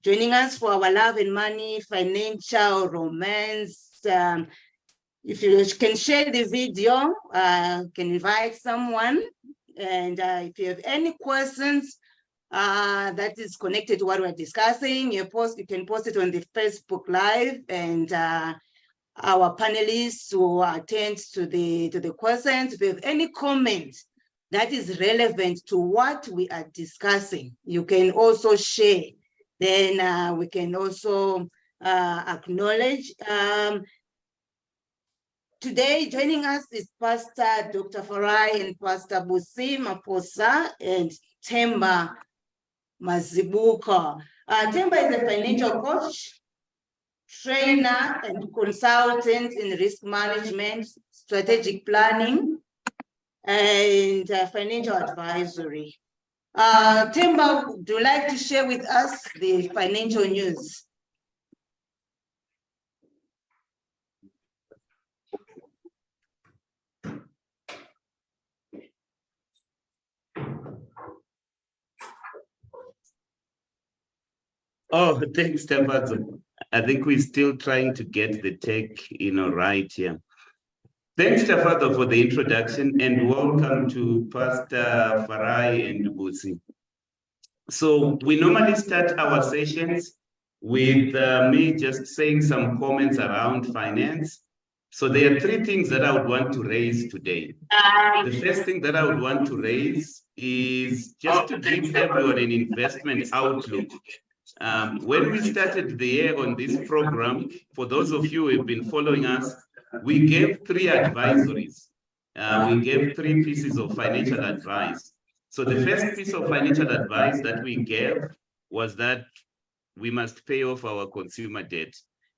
joining us for our Love and Money Financial Romance. If you can share the video, can invite someone. And if you have any questions that is connected to what we're discussing, you can post it on the Facebook Live, and our panelists will attend to the questions. If you have any comments that is relevant to what we are discussing, you can also share. Then we can also acknowledge. Today, joining us is Pastor Dr. Farai and Pastor Busi Maposa and Themba Mazibuko. Themba is a financial coach, trainer, and consultant in risk management, strategic planning, and financial advisory. Themba, would you like to share with us the financial news? Oh, thanks, Stefazo. I think we're still trying to get the tech, right here. Thanks, Stefazo, for the introduction, and welcome to Pastor Farai and Busi. So we normally start our sessions with me just saying some comments around finance. So there are three things that I would want to raise today. The first thing that I would want to raise is just to give everyone an investment outlook. When we started the year on this program, for those of you who have been following us, we gave three advisories. We gave three pieces of financial advice. So the first piece of financial advice that we gave was that we must pay off our consumer debt.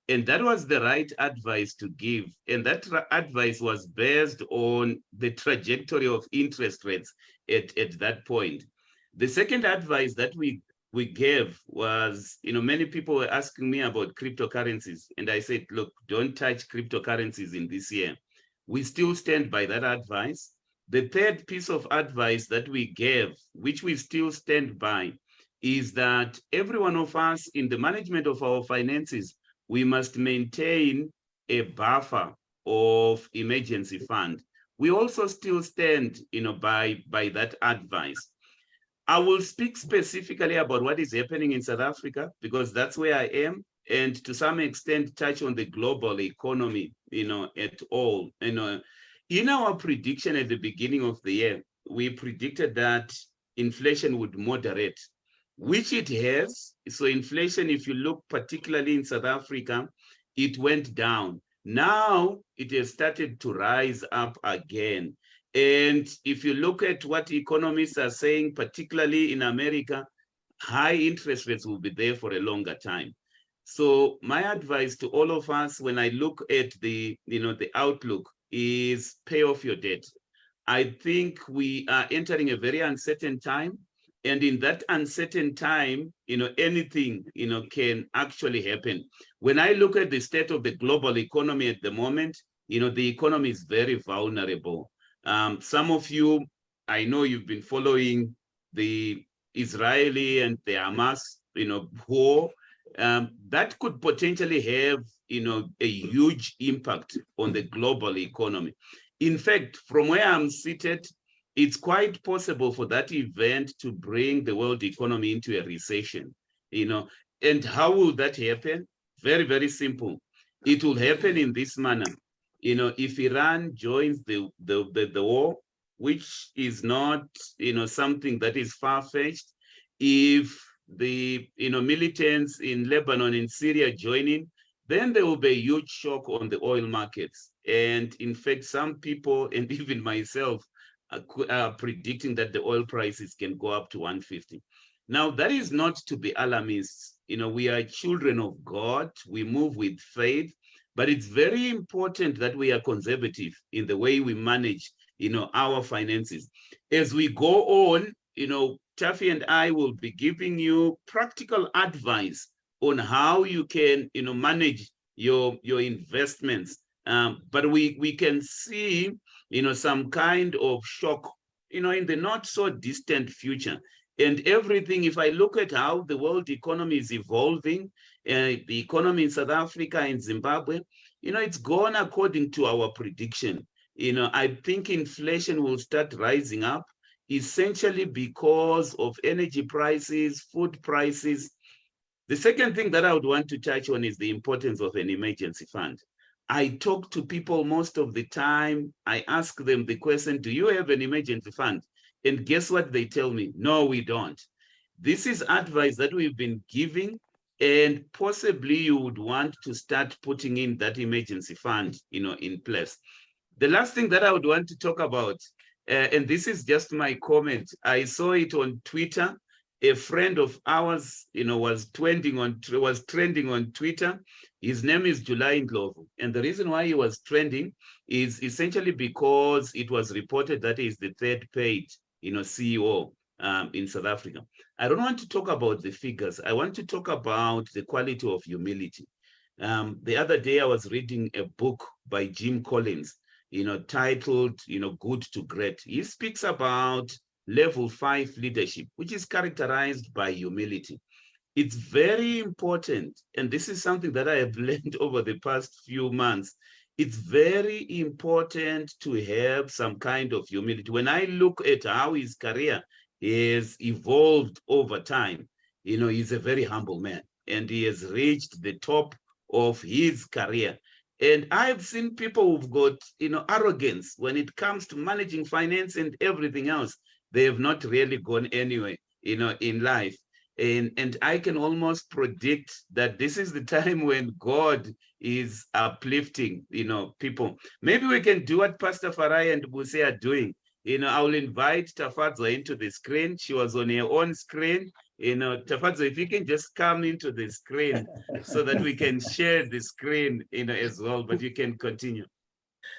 And that was the right advice to give. And that advice was based on the trajectory of interest rates at that point. The second advice that we gave was, many people were asking me about cryptocurrencies. And I said, look, don't touch cryptocurrencies in this year. We still stand by that advice. The third piece of advice that we gave, which we still stand by, is that every one of us in the management of our finances, we must maintain a buffer of emergency fund. We also still stand, by that advice. I will speak specifically about what is happening in South Africa, because that's where I am, and to some extent touch on the global economy, at all. In our prediction at the beginning of the year, we predicted that inflation would moderate, which it has. So inflation, if you look particularly in South Africa, it went down. Now it has started to rise up again. And if you look at what economists are saying, particularly in America, high interest rates will be there for a longer time. So my advice to all of us, when I look at the outlook, is pay off your debt. I think we are entering a very uncertain time. And in that uncertain time, anything, can actually happen. When I look at the state of the global economy at the moment, the economy is very vulnerable. Some of you, I know you've been following the Israeli and the Hamas, war. That could potentially have, a huge impact on the global economy. In fact, from where I'm seated, it's quite possible for that event to bring the world economy into a recession, And how will that happen? Very, very simple. It will happen in this manner. If Iran joins the war, which is not, something that is far-fetched, if the, militants in Lebanon and Syria join in, then there will be a huge shock on the oil markets. And in fact, some people, and even myself, are predicting that the oil prices can go up to 150. Now, that is not to be alarmists. We are children of God. We move with faith. But it's very important that we are conservative in the way we manage, our finances. As we go on, Taffy and I will be giving you practical advice on how you can, manage your investments. But we can see, some kind of shock, in the not so distant future And everything, if I look at how the world economy is evolving, the economy in South Africa and Zimbabwe, it's gone according to our prediction. I think inflation will start rising up, essentially because of energy prices, food prices. The second thing that I would want to touch on is the importance of an emergency fund. I talk to people most of the time. I ask them the question, do you have an emergency fund? And guess what they tell me? No, we don't. This is advice that we've been giving, and possibly you would want to start putting in that emergency fund, in place. The last thing that I would want to talk about, and this is just my comment, I saw it on Twitter. A friend of ours, was trending on Twitter. His name is July Ndlovu. And the reason why he was trending is essentially because it was reported that he is the third paid, CEO in South Africa. I don't want to talk about the figures. I want to talk about the quality of humility. The other day I was reading a book by Jim Collins, titled, Good to Great. He speaks about level 5 leadership, which is characterized by humility. It's very important, and this is something that I have learned over the past few months. It's very important to have some kind of humility. When I look at how his career has evolved over time, he's a very humble man, and he has reached the top of his career. And I've seen people who've got, arrogance when it comes to managing finance and everything else. They have not really gone anywhere, in life. And I can almost predict that this is the time when God is uplifting, people. Maybe we can do what Pastor Farai and Buse are doing. I will invite Tafadzo into the screen. She was on her own screen. Tafadzo, if you can just come into the screen so that we can share the screen, as well, but you can continue.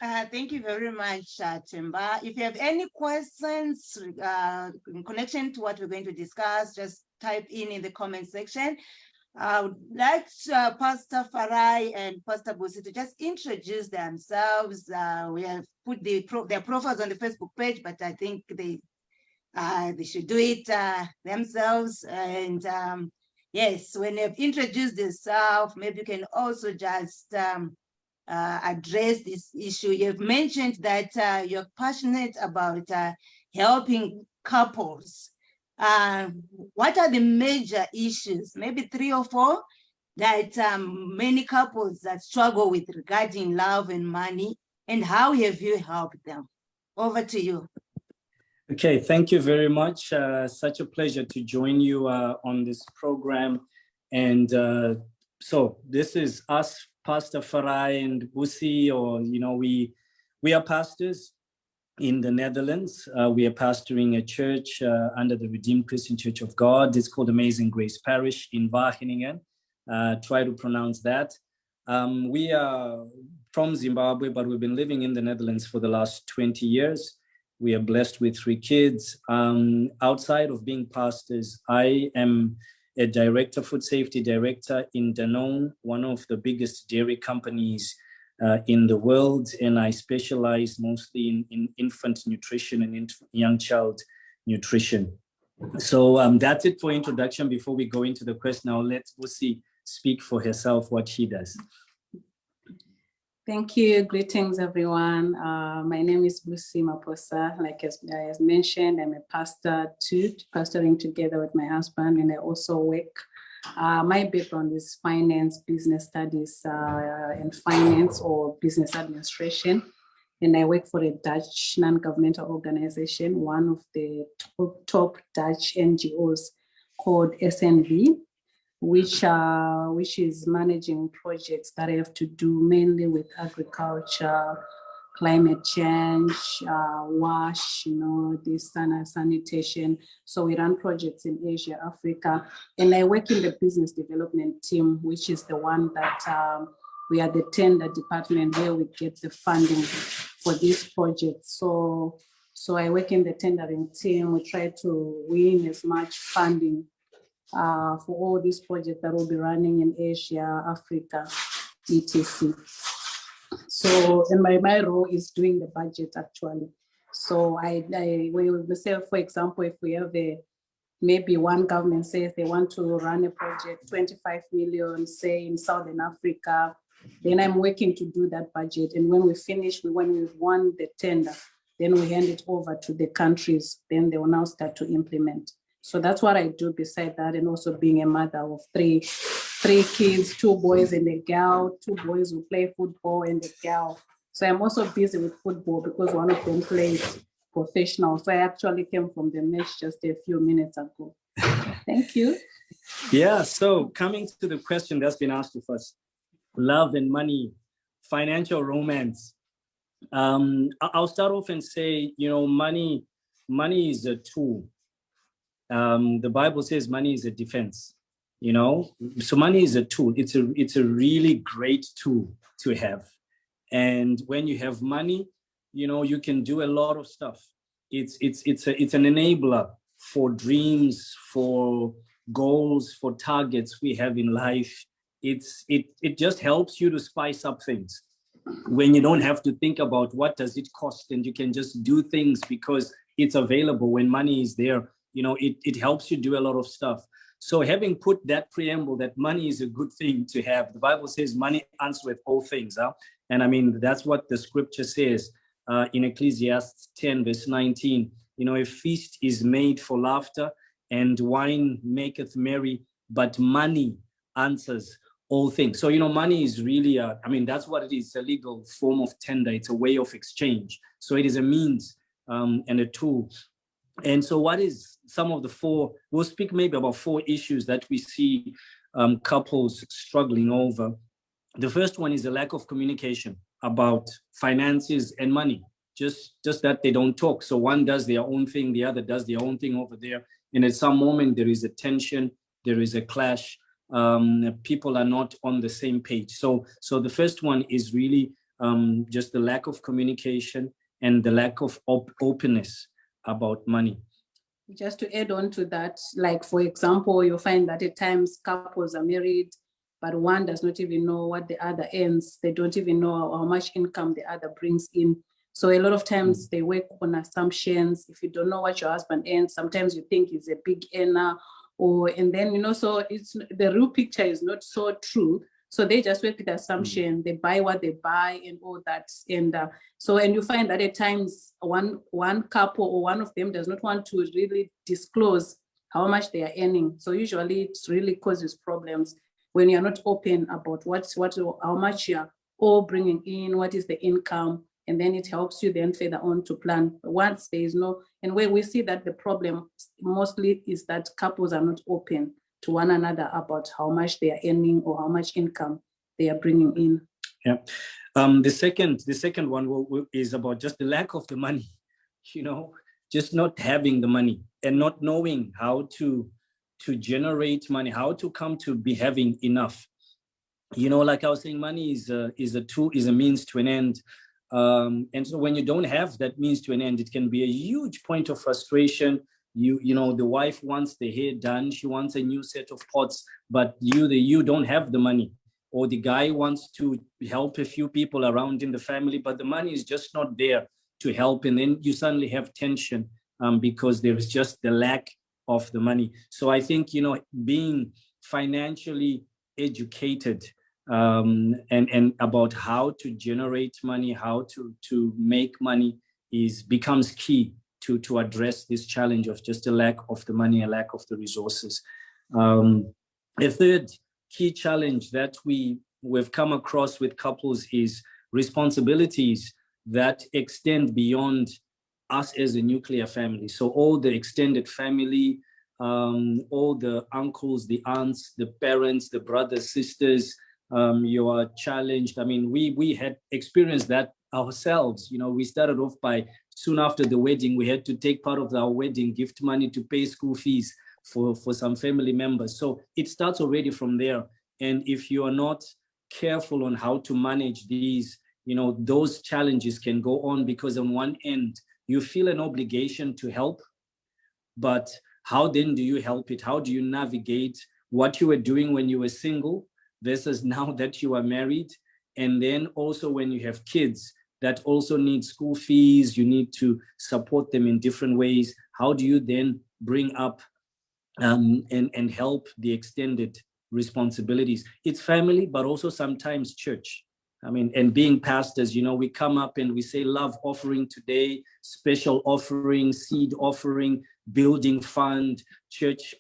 Thank you very much, Themba. If you have any questions in connection to what we're going to discuss, just type in the comment section. I would like Pastor Farai and Pastor Buse to just introduce themselves. We have put their profiles on the Facebook page, but I think they should do it themselves. And yes, when they've introduced themselves, maybe you can also just address this issue. You've mentioned that you're passionate about helping couples. What are the major issues, maybe 3 or 4, that many couples that struggle with regarding love and money, and how have you helped them? Over to you. Okay, thank you very much. Such a pleasure to join you on this program. And so this is us, Pastor Farai and Busi, or, we are pastors in the Netherlands. We are pastoring a church under the Redeemed Christian Church of God. It's called Amazing Grace Parish in Wageningen. Try to pronounce that. We are from Zimbabwe, but we've been living in the Netherlands for the last 20 years. We are blessed with 3 kids. Outside of being pastors, I am a director, food safety director in Danone, one of the biggest dairy companies in the world. And I specialize mostly in infant nutrition and young child nutrition. So that's it for introduction. Before we go into the question, I'll let Busi speak for herself what she does. Thank you. Greetings, everyone. My name is Busi Maposa. Like as mentioned, I'm a pastor too, pastoring together with my husband, and I also work. My background is finance, business studies, and finance or business administration. And I work for a Dutch non-governmental organization, one of the top Dutch NGOs called SNV, which is managing projects that have to do mainly with agriculture, climate change, wash, this sanitation. So we run projects in Asia, Africa, and I work in the business development team, which is the one that we are the tender department where we get the funding for these projects. So I work in the tendering team. We try to win as much funding for all these projects that will be running in Asia, Africa, etc. So, and my role is doing the budget actually. So we say, for example, if we have maybe one government says they want to run a project, 25 million, say in Southern Africa, then I'm working to do that budget. And when we finish, when we've won the tender, then we hand it over to the countries, then they will now start to implement. So that's what I do beside that, and also being a mother of three kids, 2 boys and a girl, 2 boys who play football and a girl. So I'm also busy with football because one of them plays professional. So I actually came from the match just a few minutes ago. Thank you. Yeah, so coming to the question that's been asked of us, love and money, financial romance. I'll start off and say, money is a tool. The Bible says money is a defense, so money is a tool. It's a really great tool to have. And when you have money, you can do a lot of stuff. It's an enabler for dreams, for goals, for targets we have in life. It just helps you to spice up things when you don't have to think about what does it cost, and you can just do things because it's available. When money is there, it helps you do a lot of stuff. So having put that preamble that money is a good thing to have, the Bible says money answereth all things. And I mean, that's what the scripture says in Ecclesiastes 10 verse 19. A feast is made for laughter and wine maketh merry, but money answers all things. So, money is really, that's what it is. It's a legal form of tender. It's a way of exchange. So it is a means and a tool. And so what is some of the 4, we'll speak maybe about 4 issues that we see couples struggling over. The first one is the lack of communication about finances and money, just that they don't talk. So one does their own thing, the other does their own thing over there. And at some moment there is a tension, there is a clash. People are not on the same page. So the first one is really just the lack of communication and the lack of openness about money. Just to add on to that, like for example, you'll find that at times couples are married, but one does not even know what the other earns. They don't even know how much income the other brings in. So a lot of times they work on assumptions. If you don't know what your husband earns, sometimes you think he's a big earner, and then, so it's the real picture is not so true. So they just work with assumption. They buy what they buy and all that. And and you find that at times one couple or one of them does not want to really disclose how much they are earning. So usually it really causes problems when you're not open about how much you're all bringing in, what is the income, and then it helps you then further on to plan. But once there is no, and where we see that the problem mostly is that couples are not open to one another about how much they are earning or how much income they are bringing in. Yeah. The second one is about just the lack of the money, just not having the money and not knowing how to generate money, how to come to be having enough. Like I was saying, money is a tool, is a means to an end. And so when you don't have that means to an end, it can be a huge point of frustration. The wife wants the hair done, she wants a new set of pots, but you don't have the money. Or the guy wants to help a few people around in the family, but the money is just not there to help. And then you suddenly have tension because there is just the lack of the money. So I think, being financially educated and about how to generate money, how to make money becomes key to address this challenge of just a lack of the money, a lack of the resources. A third key challenge that we've come across with couples is responsibilities that extend beyond us as a nuclear family. So all the extended family, all the uncles, the aunts, the parents, the brothers, sisters, you are challenged. I mean, we had experienced that ourselves. We started off by, soon after the wedding, we had to take part of our wedding gift money to pay school fees for some family members. So it starts already from there. And if you are not careful on how to manage these, those challenges can go on, because on one end, you feel an obligation to help, but how then do you help it? How do you navigate what you were doing when you were single versus now that you are married? And then also when you have kids that also need school fees, you need to support them in different ways. How do you then bring up and help the extended responsibilities. It's family, but also sometimes church. I mean, and being pastors, you know, we come up and we say love offering today, special offering, seed offering, building fund, church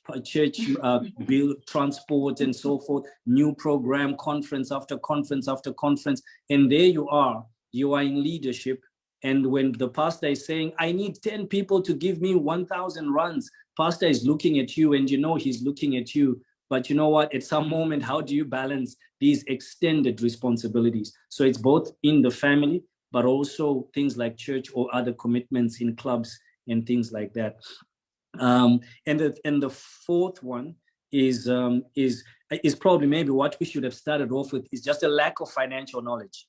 build, transport, and so forth, new program, conference after conference after conference. And there you are in leadership. And when the pastor is saying, I need 10 people to give me 1,000 runs, pastor is looking at you, and you know he's looking at you. But you know what, at some moment, how do you balance these extended responsibilities? So it's both in the family, but also things like church or other commitments in clubs and things like that. And the fourth one is probably maybe what we should have started off with, is just a lack of financial knowledge.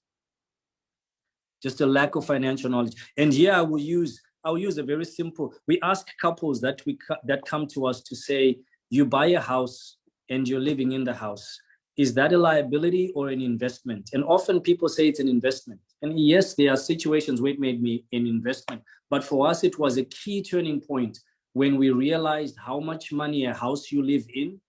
Just a lack of financial knowledge. And here I will use a very simple, we ask couples that come to us to say, you buy a house and you're living in the house. Is that a liability or an investment? And often people say it's an investment. And yes, there are situations where it made me an investment. But for us, it was a key turning point when we realized how much money a house you live in,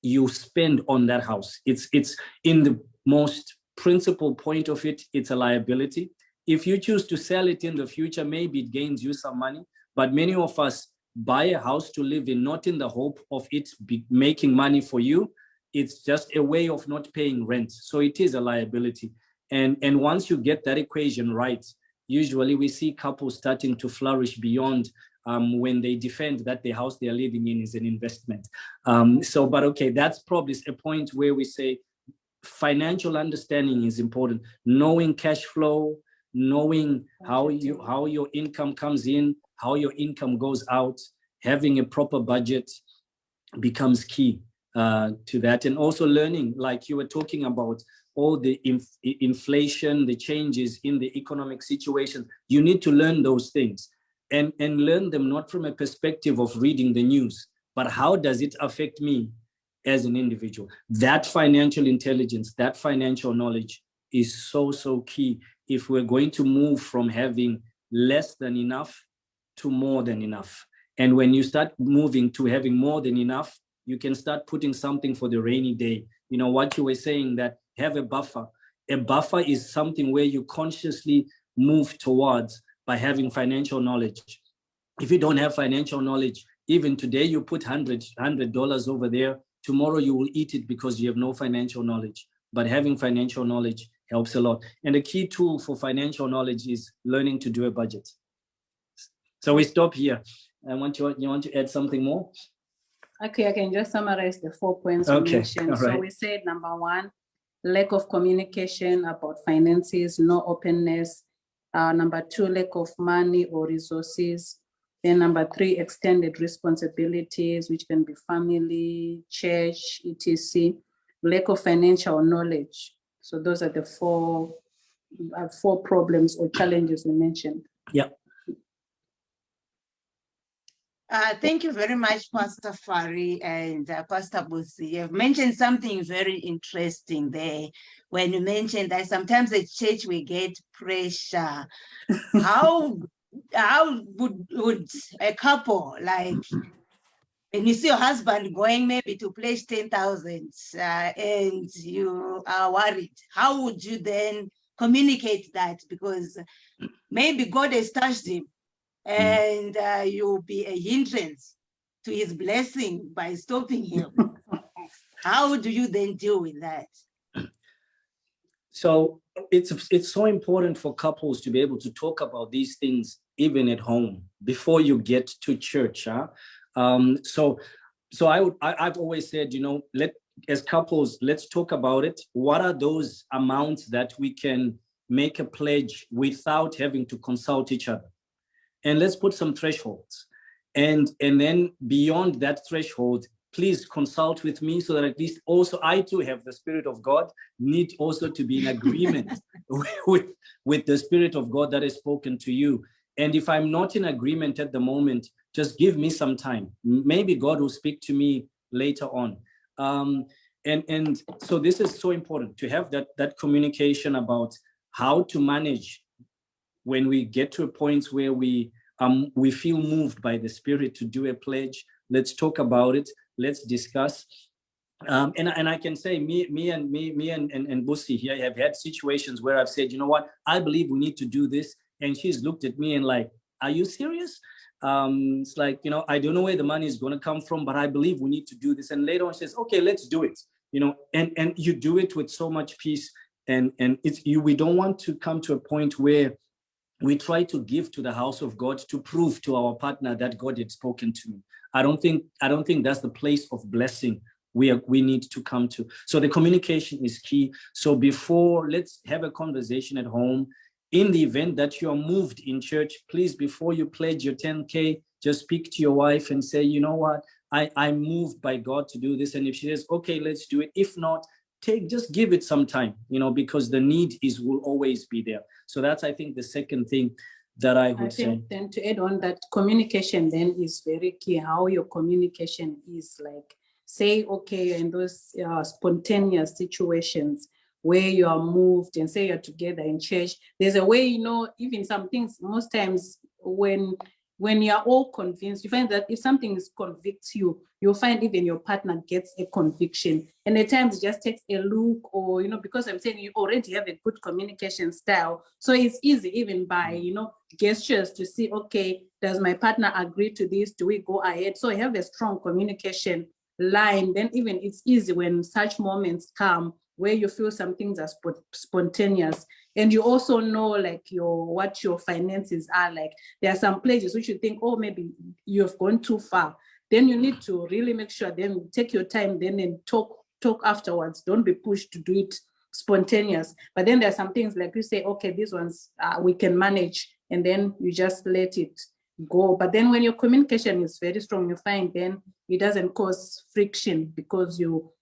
you spend on that house. It's in the most principal point of it, it's a liability. If you choose to sell it in the future, maybe it gains you some money. But many of us buy a house to live in, not in the hope of it making money for you. It's just a way of not paying rent. So it is a liability. And once you get that equation right, usually we see couples starting to flourish beyond when they defend that the house they're living in is an investment. But okay, that's probably a point where we say financial understanding is important. Knowing cash flow, knowing how your income comes in, how your income goes out, having a proper budget becomes key to that. And also learning, like you were talking about, all the inflation, the changes in the economic situation. You need to learn those things and learn them not from a perspective of reading the news, but how does it affect me as an individual? That financial intelligence, that financial knowledge is so, so key if we're going to move from having less than enough to more than enough. And when you start moving to having more than enough, you can start putting something for the rainy day. You know, what you were saying, that have a buffer. A buffer is something where you consciously move towards by having financial knowledge. If you don't have financial knowledge, even today you put $100 over there, tomorrow you will eat it because you have no financial knowledge. But having financial knowledge helps a lot. And the key tool for financial knowledge is learning to do a budget. So we stop here. You want to add something more? Okay, I can just summarize the 4 points we mentioned. All right. So we said, number one, lack of communication about finances, no openness. Number two, lack of money or resources. Then number three, extended responsibilities, which can be family, church, etc. Lack of financial knowledge. So those are the four problems or challenges we mentioned. Yeah. Thank you very much, Pastor Fari and Pastor Busi. You've mentioned something very interesting there when you mentioned that sometimes at church we get pressure. How would a couple, like, when you see your husband going maybe to pledge 10,000 and you are worried, how would you then communicate that? Because maybe God has touched him, and you'll be a hindrance to his blessing by stopping him. How do you then deal with that? So it's so important for couples to be able to talk about these things even at home before you get to church. So I've always said, you know, as couples, let's talk about it. What are those amounts that we can make a pledge without having to consult each other? And let's put some thresholds. And then beyond that threshold, please consult with me so that at least also I too have the Spirit of God, need also to be in agreement with the Spirit of God that has spoken to you. And if I'm not in agreement at the moment, just give me some time. Maybe God will speak to me later on. And so this is so important to have that communication about how to manage when we get to a point where we feel moved by the Spirit to do a pledge. Let's talk about it. Let's discuss. And I can say me and Busi here have had situations where I've said, you know what, I believe we need to do this. And she's looked at me and like, are you serious? It's like, you know, I don't know where the money is going to come from, but I believe we need to do this. And later on she says, okay, let's do it. You know, and you do it with so much peace. And we don't want to come to a point where we try to give to the house of God to prove to our partner that God had spoken to me. I don't think that's the place of blessing we need to come to. So the communication is key. So let's have a conversation at home. In the event that you are moved in church, please, before you pledge your 10K, just speak to your wife and say, you know what, I'm moved by God to do this. And if she says, okay, let's do it. If not, just give it some time, you know, because the need will always be there. So that's, I think, the second thing that I would say. Then to add on that, communication then is very key. How your communication is, like, say, okay, in those spontaneous situations where you are moved and say you're together in church, there's a way, you know, even some things, most times when you're all convinced, you find that if something convicts you, you'll find even your partner gets a conviction. And at times it just takes a look, or, you know, because I'm saying you already have a good communication style. So it's easy even by, you know, gestures to see, okay, does my partner agree to this? Do we go ahead? So I have a strong communication line. Then even it's easy when such moments come where you feel some things are spontaneous, and you also know like what your finances are like. There are some places which you think, oh, maybe you've gone too far. Then you need to really make sure, then take your time then and talk afterwards. Don't be pushed to do it spontaneous. But then there are some things like you say, okay, these ones we can manage, and then you just let it go. But then when your communication is very strong, you find then it doesn't cause friction, because you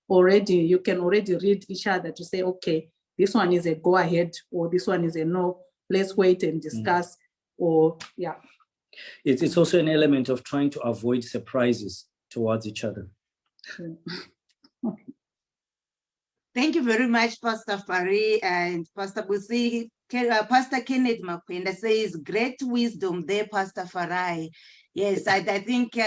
can already read each other to say, okay, this one is a go ahead, or this one is a no, let's wait and discuss. Or yeah, it's also an element of trying to avoid surprises towards each other. Thank you very much, Pastor Fari and Pastor Busi. Pastor Kenneth Makwenda says, great wisdom there, Pastor Farai. Yes, I think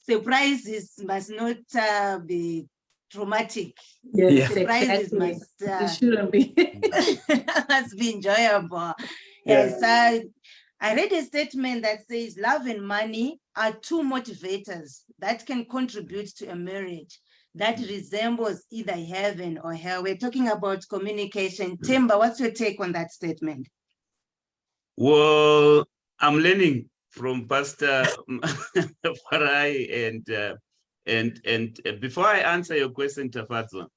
surprises must not be traumatic. Yes, surprises exactly. must It shouldn't be. must be enjoyable. Yes, I read a statement that says love and money are two motivators that can contribute to a marriage that resembles either heaven or hell. We're talking about communication. Timba, what's your take on that statement? Well, I'm learning from Pastor Farai, and before I answer your question, Tafatswa,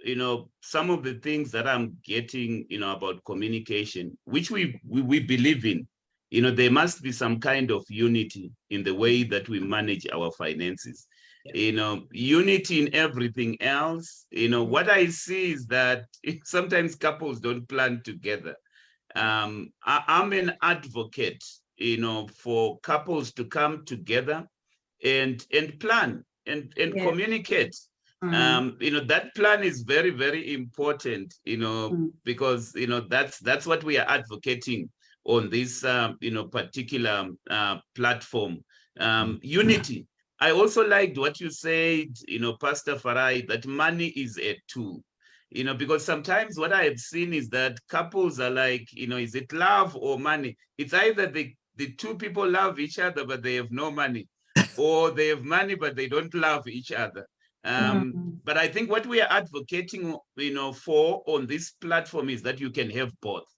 you know, some of the things that I'm getting, you know, about communication, which we believe in, you know, there must be some kind of unity in the way that we manage our finances. You know, unity in everything else. You know, what I see is that sometimes couples don't plan together. I'm an advocate, you know, for couples to come together and plan and communicate. You know, that plan is very, very important, you know, because, you know, that's what we are advocating on this, you know, particular platform. Unity. I also liked what you said, you know, Pastor Farai, that money is a tool, you know, because sometimes what I have seen is that couples are like, you know, is it love or money? It's either the two people love each other, but they have no money, or they have money, but they don't love each other. But I think what we are advocating, you know, for on this platform is that you can have both.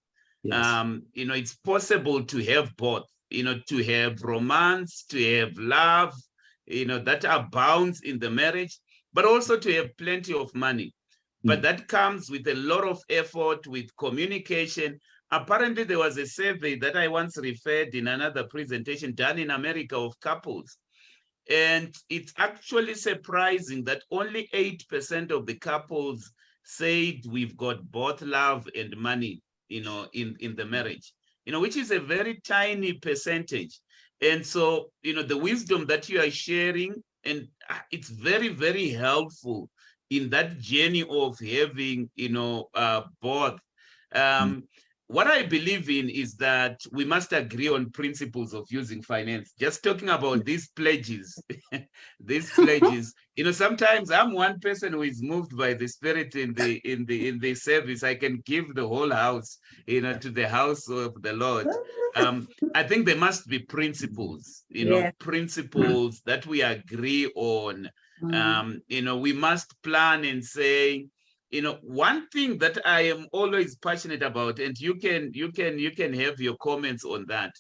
Yes. You know, it's possible to have both, you know, to have romance, to have love, you know, that abounds in the marriage, but also to have plenty of money. But that comes with a lot of effort, with communication. Apparently, there was a survey that I once referred in another presentation done in America of couples. And it's actually surprising that only 8% of the couples said we've got both love and money, you know, in the marriage, you know, which is a very tiny percentage. And so, you know, the wisdom that you are sharing, and it's very, very helpful in that journey of having, you know, both. what I believe in is that we must agree on principles of using finance. Just talking about these pledges, sometimes I'm one person who is moved by the Spirit in the service. I can give the whole house, to the house of the Lord. I think there must be principles, principles that we agree on. We must plan and say, one thing that I am always passionate about, and you can have your comments on that.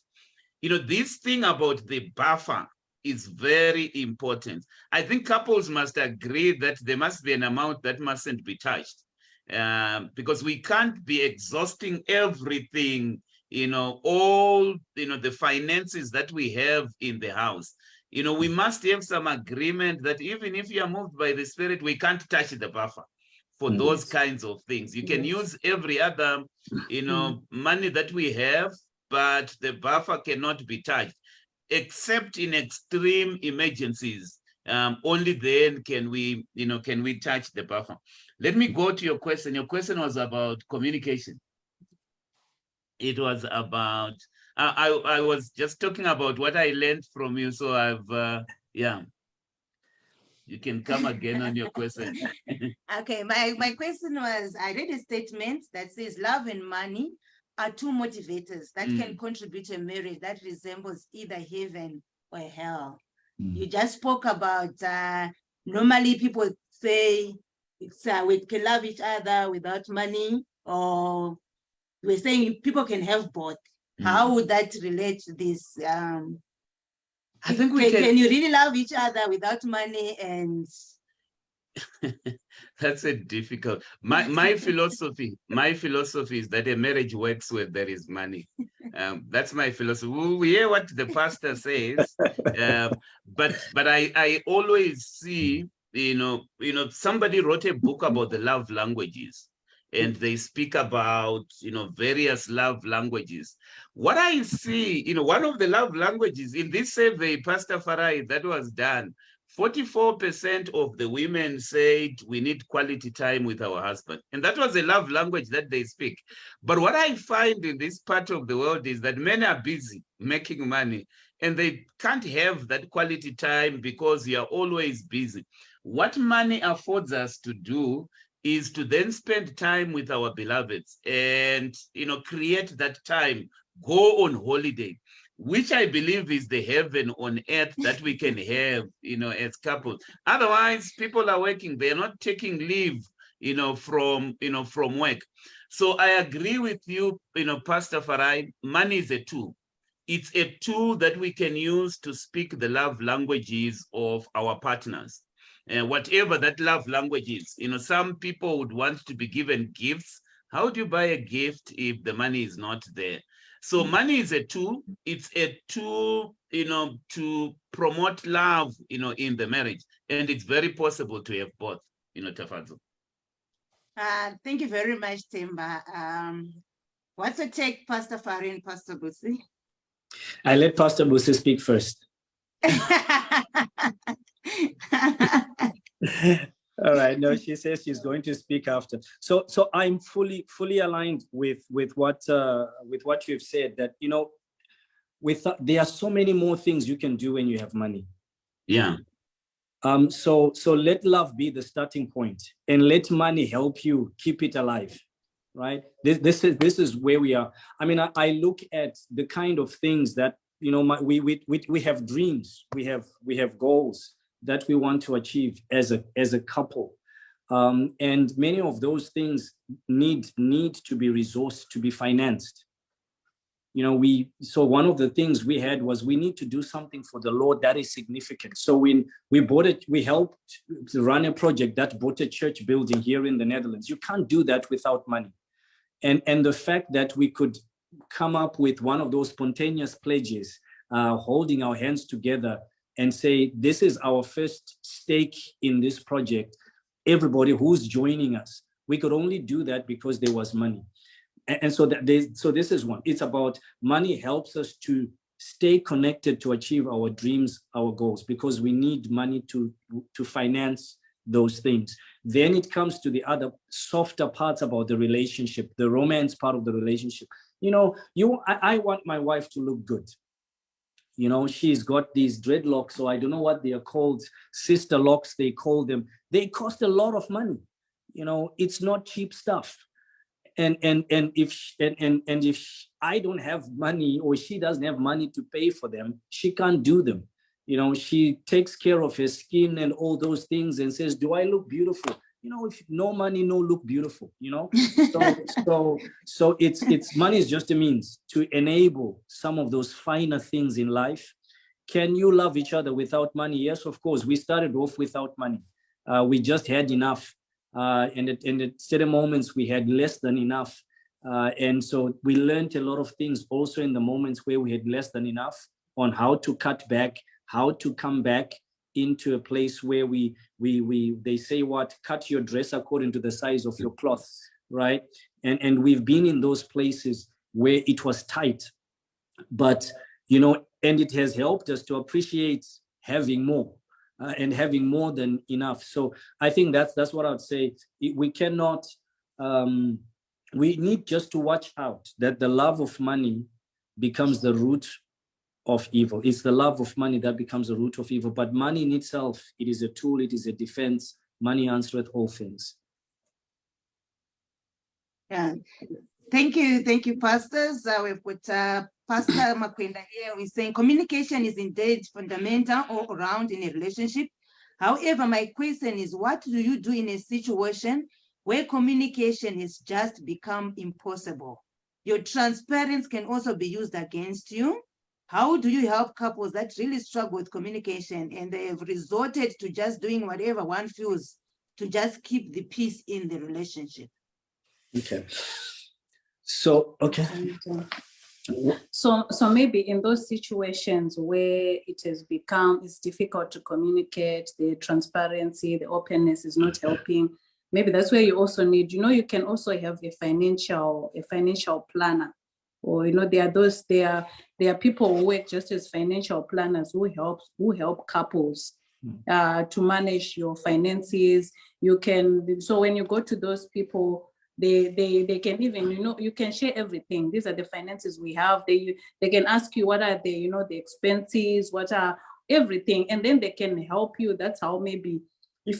This thing about the buffer is very important. I think couples must agree that there must be an amount that mustn't be touched, because we can't be exhausting everything, all, the finances that we have in the house. We must have some agreement that even if you are moved by the Spirit, we can't touch the buffer for those kinds of things. You can use every other, money that we have, but the buffer cannot be touched, except in extreme emergencies. Only then can we touch the buffer. Let me go to your question. Your question was about communication. It was about, I was just talking about what I learned from you. So I've, you can come again on your question. Okay, my question was, I read a statement that says love and money are two motivators that can contribute to a marriage that resembles either heaven or hell. You just spoke about, normally people say it's we can love each other without money, or we're saying people can have both. How would that relate to this? I think can you really love each other without money? And that's a difficult. My philosophy is that a marriage works where there is money. That's my philosophy. We hear what the pastor says, but I always see, somebody wrote a book about the love languages, and they speak about, various love languages. What I see, one of the love languages in this survey, Pastor Farai, that was done, 44% of the women said we need quality time with our husband. And that was a love language that they speak. But what I find in this part of the world is that men are busy making money, and they can't have that quality time because you are always busy. What money affords us to do is to then spend time with our beloveds and, create that time, go on holiday, which I believe is the heaven on earth that we can have, as couples. Otherwise, people are working, they're not taking leave, from work. So I agree with you, Pastor Farai, money is a tool. It's a tool that we can use to speak the love languages of our partners. Whatever that love language is, some people would want to be given gifts. How do you buy a gift if the money is not there? So money is a tool. It's a tool, to promote love, in the marriage. And it's very possible to have both, Tafadzo. Thank you very much, Themba. What's your take, Pastor Farai and Pastor Busi? I let Pastor Busi speak first. All right. No, she says she's going to speak after. So I'm fully aligned with what you've said. That there are so many more things you can do when you have money. Yeah. So let love be the starting point, and let money help you keep it alive. Right. This is where we are. I mean, I look at the kind of things that we have dreams, we have goals that we want to achieve as a couple, and many of those things need to be resourced, to be financed. So one of the things we had was we need to do something for the Lord that is significant. So we helped to run a project that bought a church building here in the Netherlands. You can't do that without money, and the fact that we could come up with one of those spontaneous pledges, holding our hands together and say, this is our first stake in this project. Everybody who's joining us, we could only do that because there was money. And so this is one. It's about money helps us to stay connected to achieve our dreams, our goals, because we need money to finance those things. Then it comes to the other softer parts about the relationship, the romance part of the relationship. You know, I want my wife to look good. You know, she's got these dreadlocks, so I don't know what they are called, sister locks, they call them. They cost a lot of money. You know, it's not cheap stuff. And if I don't have money, or she doesn't have money to pay for them, she can't do them. You know, she takes care of her skin and all those things and says, do I look beautiful? You know, if no money, no look beautiful, you know? So it's money is just a means to enable some of those finer things in life. Can you love each other without money? Yes, of course. We started off without money. We just had enough. And at certain moments we had less than enough. And so we learned a lot of things also in the moments where we had less than enough, on how to cut back, how to come back into a place where they say what, cut your dress according to the size of your cloth, right? And we've been in those places where it was tight, but, you know, and it has helped us to appreciate having more. And having more than enough. So I think that's what I would say. We cannot, we need just to watch out that the love of money becomes the root of evil. It's the love of money that becomes the root of evil. But money in itself, it is a tool, it is a defense. Money answereth all things. Yeah. Thank you, pastors. We've got Pastor Makwenda here. We're saying communication is indeed fundamental all around in a relationship. However, my question is, what do you do in a situation where communication has just become impossible? Your transparency can also be used against you. How do you help couples that really struggle with communication and they have resorted to just doing whatever one feels to just keep the peace in the relationship? Okay. So, okay. So maybe in those situations where it's difficult to communicate, the transparency, the openness is not helping, maybe that's where you also need, you know, you can also have a financial planner, or, you know, there are people who work just as financial planners who help couples to manage your finances. So when you go to those people, they can even, you know, you can share everything. These are the finances we have. They can ask you what are the, you know, the expenses, what are everything, and then they can help you. That's how maybe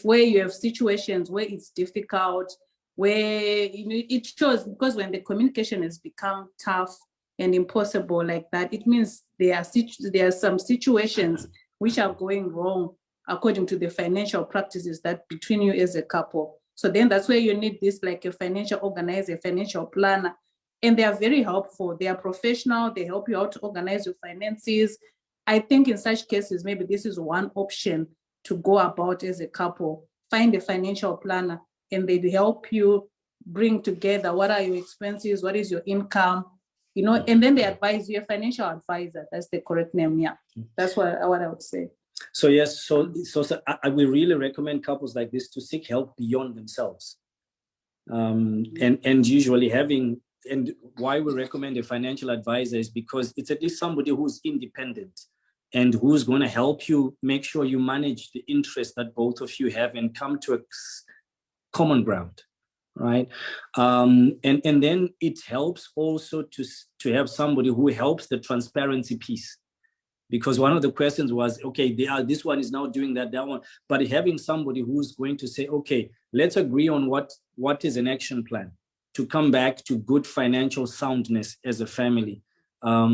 where you have situations where it's difficult, where, you know, it shows, because when the communication has become tough and impossible like that, it means there are some situations which are going wrong according to the financial practices that between you as a couple. So then that's where you need this, like a financial organizer, a financial planner, and they are very helpful. They are professional. They help you out to organize your finances. I think in such cases, maybe this is one option to go about as a couple. Find a financial planner, and they help you bring together what are your expenses, what is your income, you know, and then they advise you, a financial advisor. That's the correct name. Yeah, that's what I would say. So yes, so I will really recommend couples like this to seek help beyond themselves, and usually and why we recommend a financial advisor is because it's at least somebody who's independent and who's going to help you make sure you manage the interest that both of you have and come to a common ground, right? And then it helps also to have somebody who helps the transparency piece. Because one of the questions was, okay, this one is now doing that one, but having somebody who's going to say, okay, let's agree on what is an action plan to come back to good financial soundness as a family,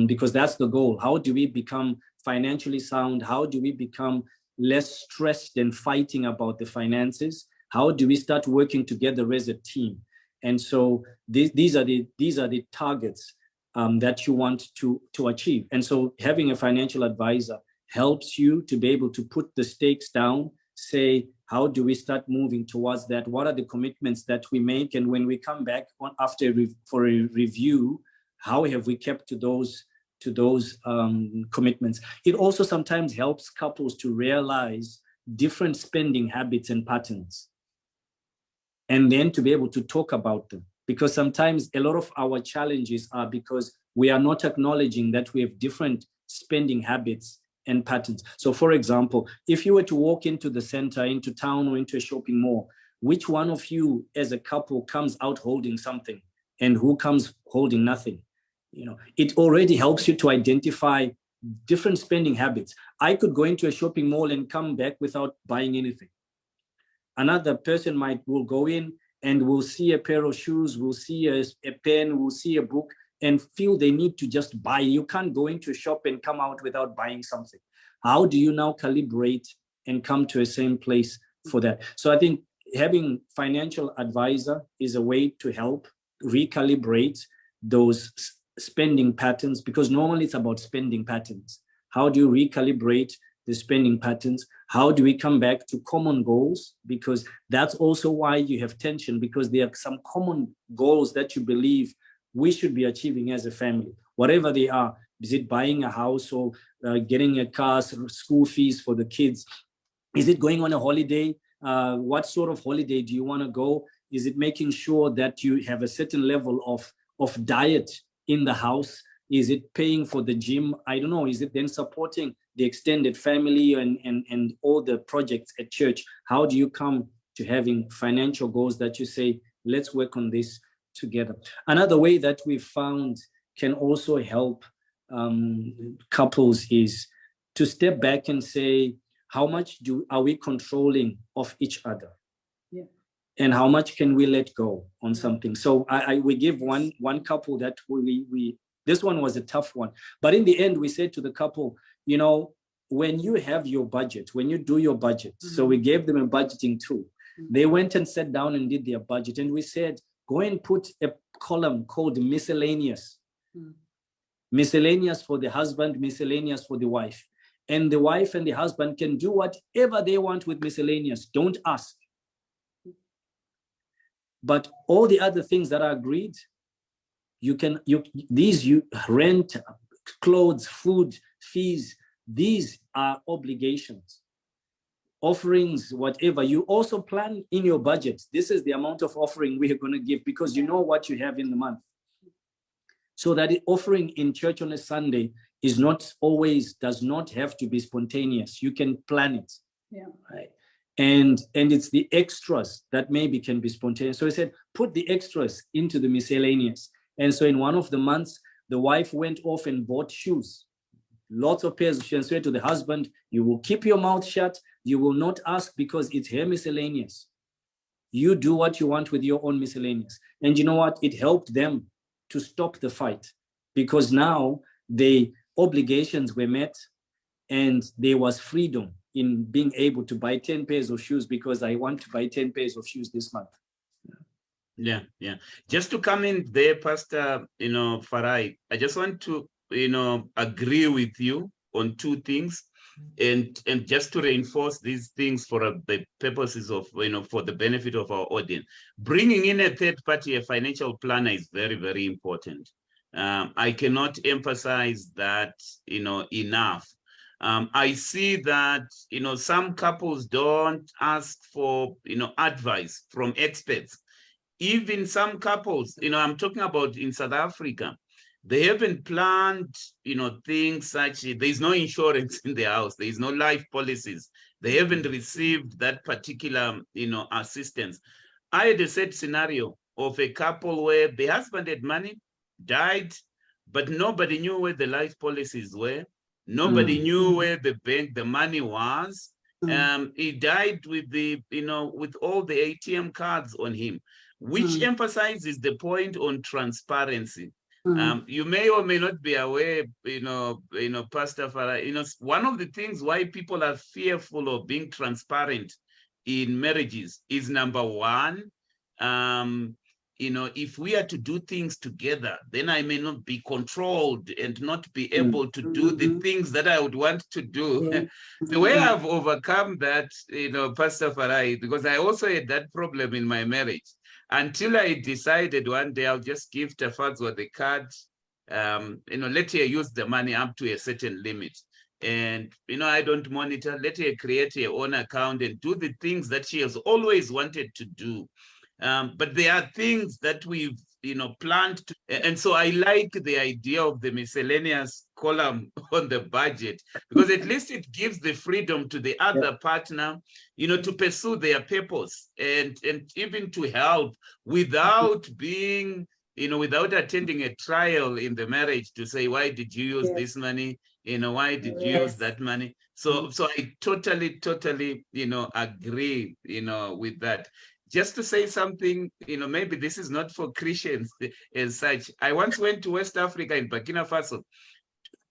because that's the goal. How do we become financially sound? How do we become less stressed and fighting about the finances? How do we start working together as a team? And so these are the targets that you want to achieve. And so having a financial advisor helps you to be able to put the stakes down, say, how do we start moving towards that? What are the commitments that we make? And when we come back for a review, how have we kept to those commitments? It also sometimes helps couples to realize different spending habits and patterns, and then to be able to talk about them. Because sometimes a lot of our challenges are because we are not acknowledging that we have different spending habits and patterns. So for example, if you were to walk into the center, into town, or into a shopping mall, which one of you as a couple comes out holding something and who comes holding nothing? You know, it already helps you to identify different spending habits. I could go into a shopping mall and come back without buying anything. Another person will go in and will see a pair of shoes, will see a pen, will see a book, and feel they need to just buy. You can't go into a shop and come out without buying something. How do you now calibrate and come to a same place for that? So I think having financial advisor is a way to help recalibrate those spending patterns, because normally it's about spending patterns. How do you recalibrate the spending patterns? How do we come back to common goals? Because that's also why you have tension, because there are some common goals that you believe we should be achieving as a family, whatever they are. Is it buying a house or getting a car, school fees for the kids? Is it going on a holiday? What sort of holiday do you want to go? Is it making sure that you have a certain level of diet in the house? Is it paying for the gym? I don't know. Is it then supporting the extended family and all the projects at church? How do you come to having financial goals that you say, let's work on this together? Another way that we've found can also help couples is to step back and say, how much are we controlling of each other? Yeah. And how much can we let go on something? So we give one couple that we this one was a tough one. But in the end, we said to the couple, you know, when you have your budget, when you do your budget, so we gave them a budgeting tool. They went and sat down and did their budget. And we said, go and put a column called miscellaneous. Miscellaneous for the husband, miscellaneous for the wife. And the wife and the husband can do whatever they want with miscellaneous. Don't ask. But all the other things that are agreed, you rent, clothes, food, fees, these are obligations. Offerings, whatever, you also plan in your budget. This is the amount of offering we are going to give, because you know what you have in the month. So that the offering in church on a Sunday is not always, does not have to be spontaneous. You can plan it. Yeah. Right. And it's the extras that maybe can be spontaneous. So he said, put the extras into the miscellaneous. And so in one of the months, the wife went off and bought shoes, lots of pairs of shoes, and said to the husband, you will keep your mouth shut. You will not ask, because it's her miscellaneous. You do what you want with your own miscellaneous. And you know what? It helped them to stop the fight, because now the obligations were met and there was freedom in being able to buy 10 pairs of shoes because I want to buy 10 pairs of shoes this month. Yeah. Just to come in there, Pastor, Farai, I just want to, agree with you on two things, and just to reinforce these things for the purposes of, for the benefit of our audience. Bringing in a third party, a financial planner, is very, very important. I cannot emphasize that, enough. I see that, some couples don't ask for, advice from experts. Even some couples, I'm talking about in South Africa, they haven't planned, things such, there's no insurance in their house, there's no life policies. They haven't received that particular, assistance. I had a set scenario of a couple where the husband had money, died, but nobody knew where the life policies were. Nobody knew where the money was. He died with with all the ATM cards on him, which emphasizes the point on transparency. You may or may not be aware, Pastor Farah, one of the things why people are fearful of being transparent in marriages is, number one, if we are to do things together, then I may not be controlled and not be able to do the things that I would want to do. The way I've overcome that, Pastor Farai, because I also had that problem in my marriage, until I decided one day I'll just give Tafadzwa the card, let her use the money up to a certain limit. And, I don't monitor, let her create her own account and do the things that she has always wanted to do. But there are things that we've, planned to, and so I like the idea of the miscellaneous column on the budget, because at least it gives the freedom to the other partner, to pursue their purpose and even to help without being, without attending a trial in the marriage to say, why did you use this money? Why did you use that money? So I totally, agree, with that. Just to say something, maybe this is not for Christians as such. I once went to West Africa in Burkina Faso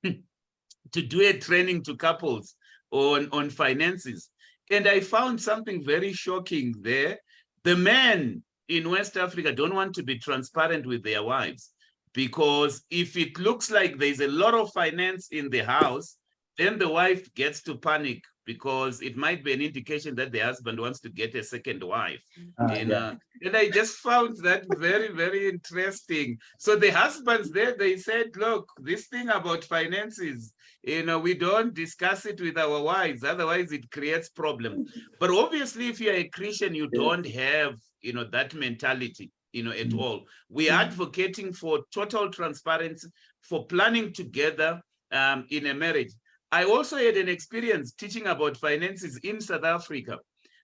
to do a training to couples on finances. And I found something very shocking there. The men in West Africa don't want to be transparent with their wives, because if it looks like there's a lot of finance in the house, then the wife gets to panic, because it might be an indication that the husband wants to get a second wife. And I just found that very, very interesting. So the husbands there, they said, look, this thing about finances, we don't discuss it with our wives, otherwise it creates problems. But obviously, if you're a Christian, you don't have, that mentality, at all. We are advocating for total transparency, for planning together in a marriage. I also had an experience teaching about finances in South Africa,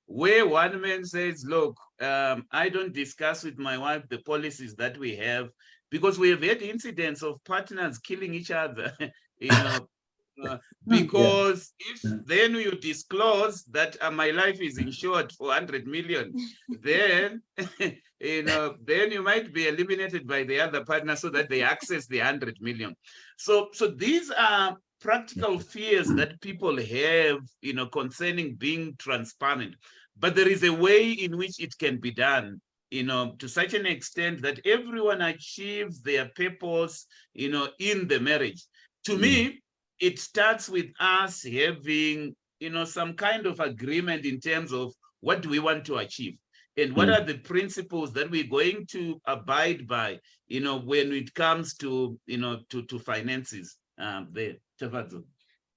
where one man says, look, I don't discuss with my wife the policies that we have, because we have had incidents of partners killing each other, because if then you disclose that my life is insured for 100 million, then, then you might be eliminated by the other partner so that they access the 100 million. So these are practical fears that people have, concerning being transparent. But there is a way in which it can be done, to such an extent that everyone achieves their purpose, in the marriage. To me, it starts with us having, some kind of agreement in terms of what do we want to achieve, and what are the principles that we're going to abide by, when it comes to, to finances. There.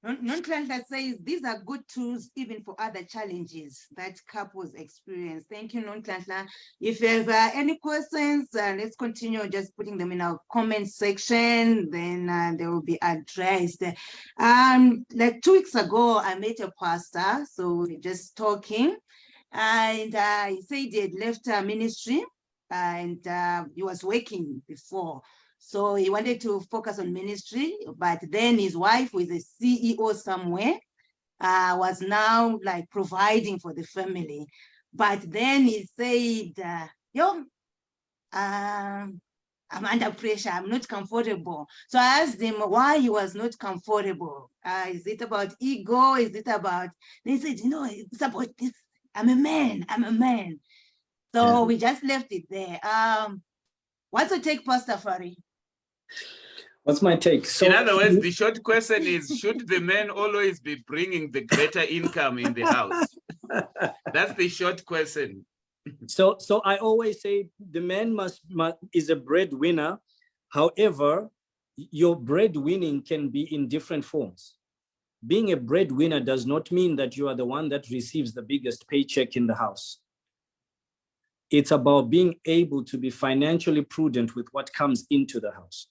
Nonhlanhla says these are good tools even for other challenges that couples experience. Thank you, Nonhlanhla. If you have any questions, let's continue just putting them in our comment section, then they will be addressed. Like 2 weeks ago, I met a pastor, so we were just talking, and he said he had left ministry, and he was working before. So he wanted to focus on ministry, but then his wife, who is a CEO somewhere, was now like providing for the family. But then he said, I'm under pressure, I'm not comfortable. So I asked him why he was not comfortable. Is it about ego? Is it about, they said, it's about this, I'm a man. So we just left it there. What's your take, Pastor Fari? What's my take? So, in other words, the short question is, should the man always be bringing the greater income in the house? That's the short question. So I always say the man is a breadwinner. However, your breadwinning can be in different forms. Being a breadwinner does not mean that you are the one that receives the biggest paycheck in the house. It's about being able to be financially prudent with what comes into the house.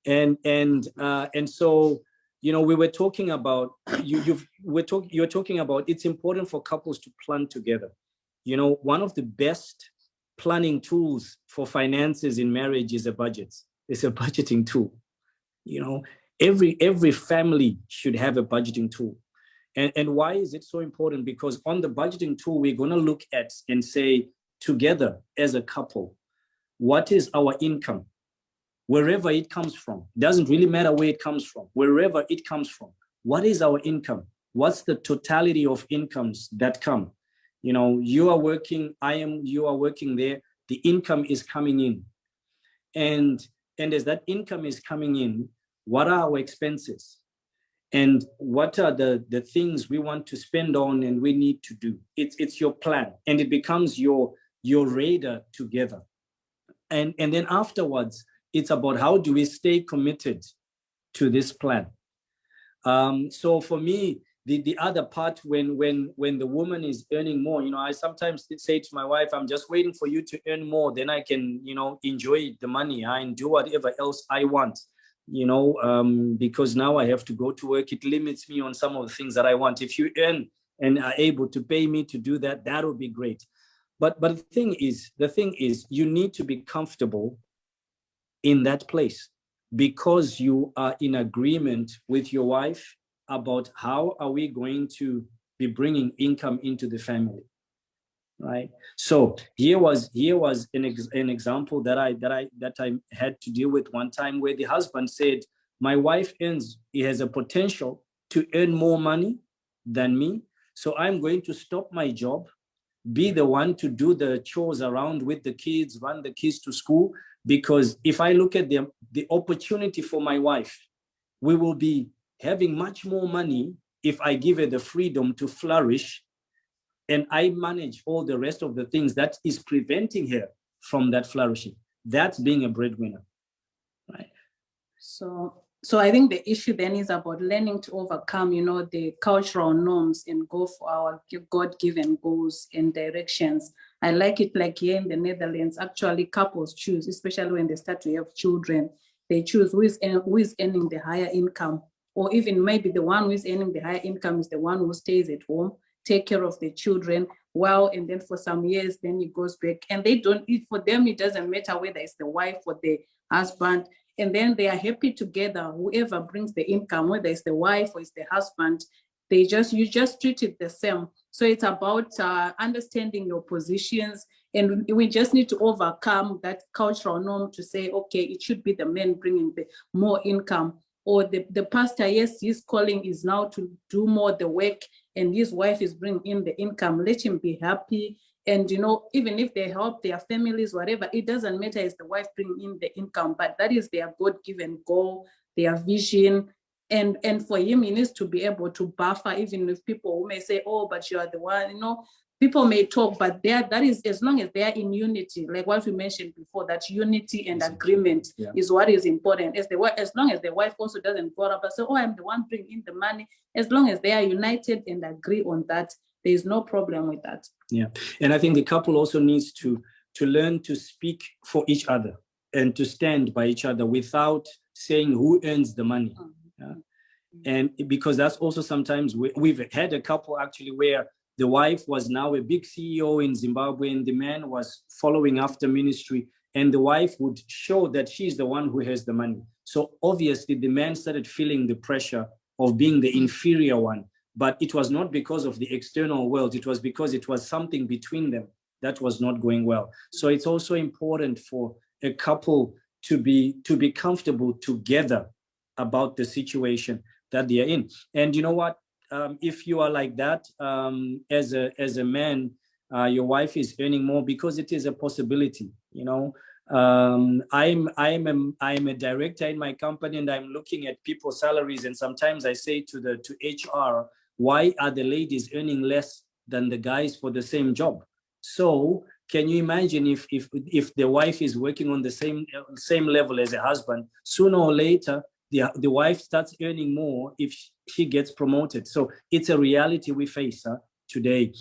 And so, we were talking about, you're talking about, it's important for couples to plan together. One of the best planning tools for finances in marriage is a budget. It's a budgeting tool. Every family should have a budgeting tool. And why is it so important? Because on the budgeting tool, we're going to look at and say, together as a couple, what is our income? Wherever it comes from, doesn't really matter where it comes from, wherever it comes from, what is our income? What's the totality of incomes that come? You are working, you are working there, the income is coming in. And as that income is coming in, what are our expenses? And what are the things we want to spend on and we need to do? It's your plan, and it becomes your radar together. And then afterwards, it's about how do we stay committed to this plan. So for me, the other part, when the woman is earning more, I sometimes say to my wife, I'm just waiting for you to earn more, then I can, enjoy the money and do whatever else I want, because now I have to go to work. It limits me on some of the things that I want. If you earn and are able to pay me to do that, that would be great. But the thing is, you need to be comfortable in that place, because you are in agreement with your wife about how are we going to be bringing income into the family, right? So here was an example that I had to deal with one time, where the husband said, my wife he has a potential to earn more money than me, so I'm going to stop my job, be the one to do the chores around with the kids, run the kids to school, because if I look at the opportunity for my wife, we will be having much more money if I give her the freedom to flourish, and I manage all the rest of the things that is preventing her from that flourishing. That's being a breadwinner, right? So I think the issue then is about learning to overcome, the cultural norms and go for our God-given goals and directions. I like it like here in the Netherlands, actually couples choose, especially when they start to have children, they choose who is earning the higher income, or even maybe the one who is earning the higher income is the one who stays at home, take care of the children, and then for some years, then he goes back, and for them, it doesn't matter whether it's the wife or the husband, and then they are happy together, whoever brings the income, whether it's the wife or it's the husband, you just treat it the same. So it's about understanding your positions, and we just need to overcome that cultural norm to say, okay, it should be the men bringing the more income, or the pastor, yes, his calling is now to do more the work, and his wife is bringing in the income. Let him be happy. And, even if they help their families, whatever, it doesn't matter, it's the wife bringing in the income, but that is their God-given goal, their vision. And for him, he needs to be able to buffer, even with people who may say, oh, but you are the one, people may talk, but that is, as long as they are in unity, like what we mentioned before, that unity and agreement is what is important. As long as the wife also doesn't go up and say, oh, I'm the one bringing in the money, as long as they are united and agree on that, there is no problem with that. Yeah, and I think the couple also needs to learn to speak for each other and to stand by each other without saying who earns the money. Yeah? And because that's also sometimes we've had a couple actually where the wife was now a big CEO in Zimbabwe and the man was following after ministry, and the wife would show that she's the one who has the money. So obviously the man started feeling the pressure of being the inferior one. But it was not because of the external world. It was because it was something between them that was not going well. So it's also important for a couple to be comfortable together about the situation that they are in. And you know what? If you are like that, as a man, your wife is earning more, because it is a possibility. I'm a director in my company, and I'm looking at people's salaries, and sometimes I say to HR, why are the ladies earning less than the guys for the same job? So can you imagine if the wife is working on the same level as a husband, sooner or later the wife starts earning more if she gets promoted. So it's a reality we face today.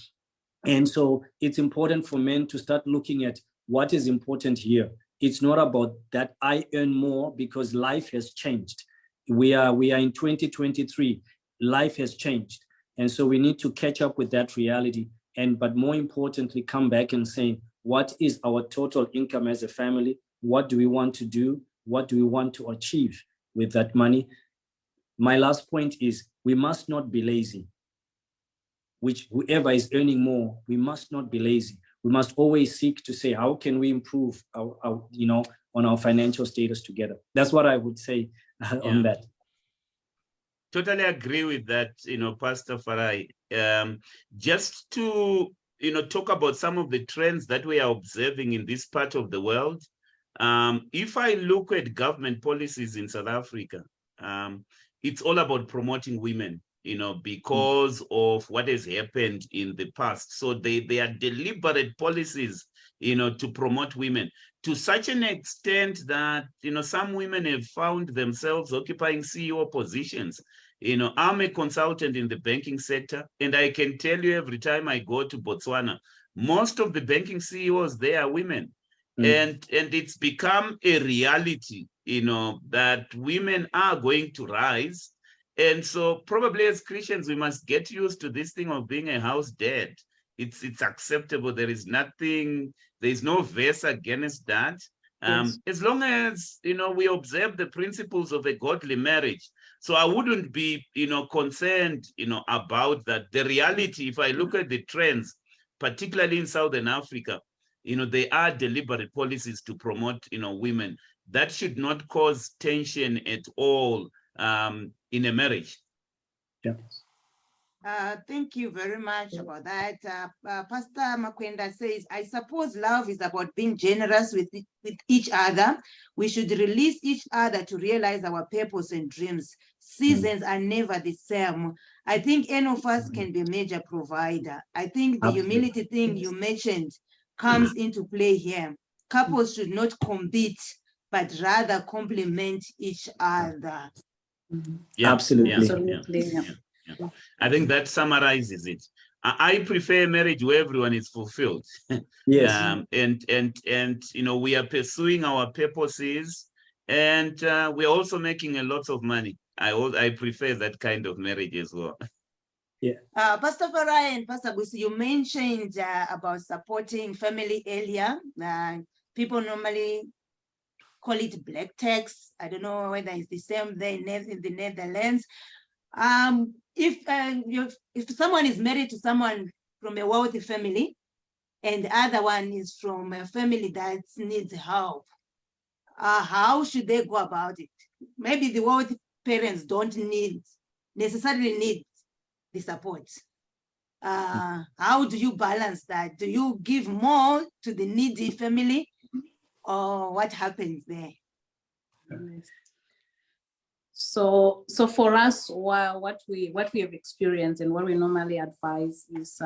And so it's important for men to start looking at what is important here. It's not about that I earn more, because life has changed. We are in 2023. Life has changed. And so we need to catch up with that reality. But more importantly, come back and say, what is our total income as a family? What do we want to do? What do we want to achieve with that money? My last point is, we must not be lazy. Whoever is earning more, we must not be lazy. We must always seek to say, how can we improve our on our financial status together? That's what I would say on that. Totally agree with that, Pastor Farai. Just to, talk about some of the trends that we are observing in this part of the world. If I look at government policies in South Africa, it's all about promoting women, because of what has happened in the past. So they are deliberate policies, to promote women, to such an extent that, some women have found themselves occupying CEO positions. I'm a consultant in the banking sector, and I can tell you every time I go to Botswana, most of the banking CEOs there are women. And it's become a reality, that women are going to rise. And so probably as Christians, we must get used to this thing of being a house dad. It's acceptable. There is no verse against that. Yes. As long as, we observe the principles of a godly marriage. So I wouldn't be, concerned, about that. The reality, if I look at the trends, particularly in Southern Africa, they are deliberate policies to promote, women. That should not cause tension at all in a marriage. Yeah. Thank you very much about that. Pastor Makwenda says, I suppose love is about being generous with each other. We should release each other to realize our purpose and dreams. Seasons are never the same. I think any of us can be a major provider. I think the humility thing you mentioned comes into play here. Couples should not compete, but rather complement each other. Yeah, Absolutely. Absolutely. Yeah. I think that summarizes it. I prefer a marriage where everyone is fulfilled. Yes. And we are pursuing our purposes, and we're also making a lot of money. I prefer that kind of marriage as well. Yeah. Pastor Farai and Pastor Busi, you mentioned about supporting family earlier. People normally call it black tax. I don't know whether it's the same there in the Netherlands. If someone is married to someone from a wealthy family and the other one is from a family that needs help, how should they go about it? Maybe the wealthy parents don't necessarily need the support. How do you balance that? Do you give more to the needy family, or what happens there? So for us, what we have experienced and what we normally advise is,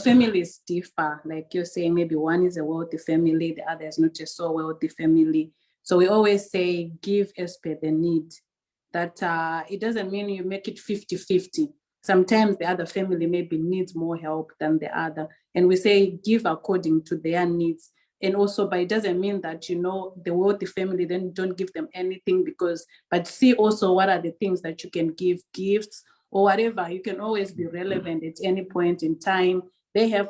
families differ. Like you're saying, maybe one is a wealthy family, the other is not a so wealthy family. So we always say, give as per the need. That it doesn't mean you make it 50-50. Sometimes the other family maybe needs more help than the other. And we say, give according to their needs. And also, but it doesn't mean that, the wealthy family, then don't give them anything, but see also what are the things that you can give, gifts or whatever. You can always be relevant at any point in time. They have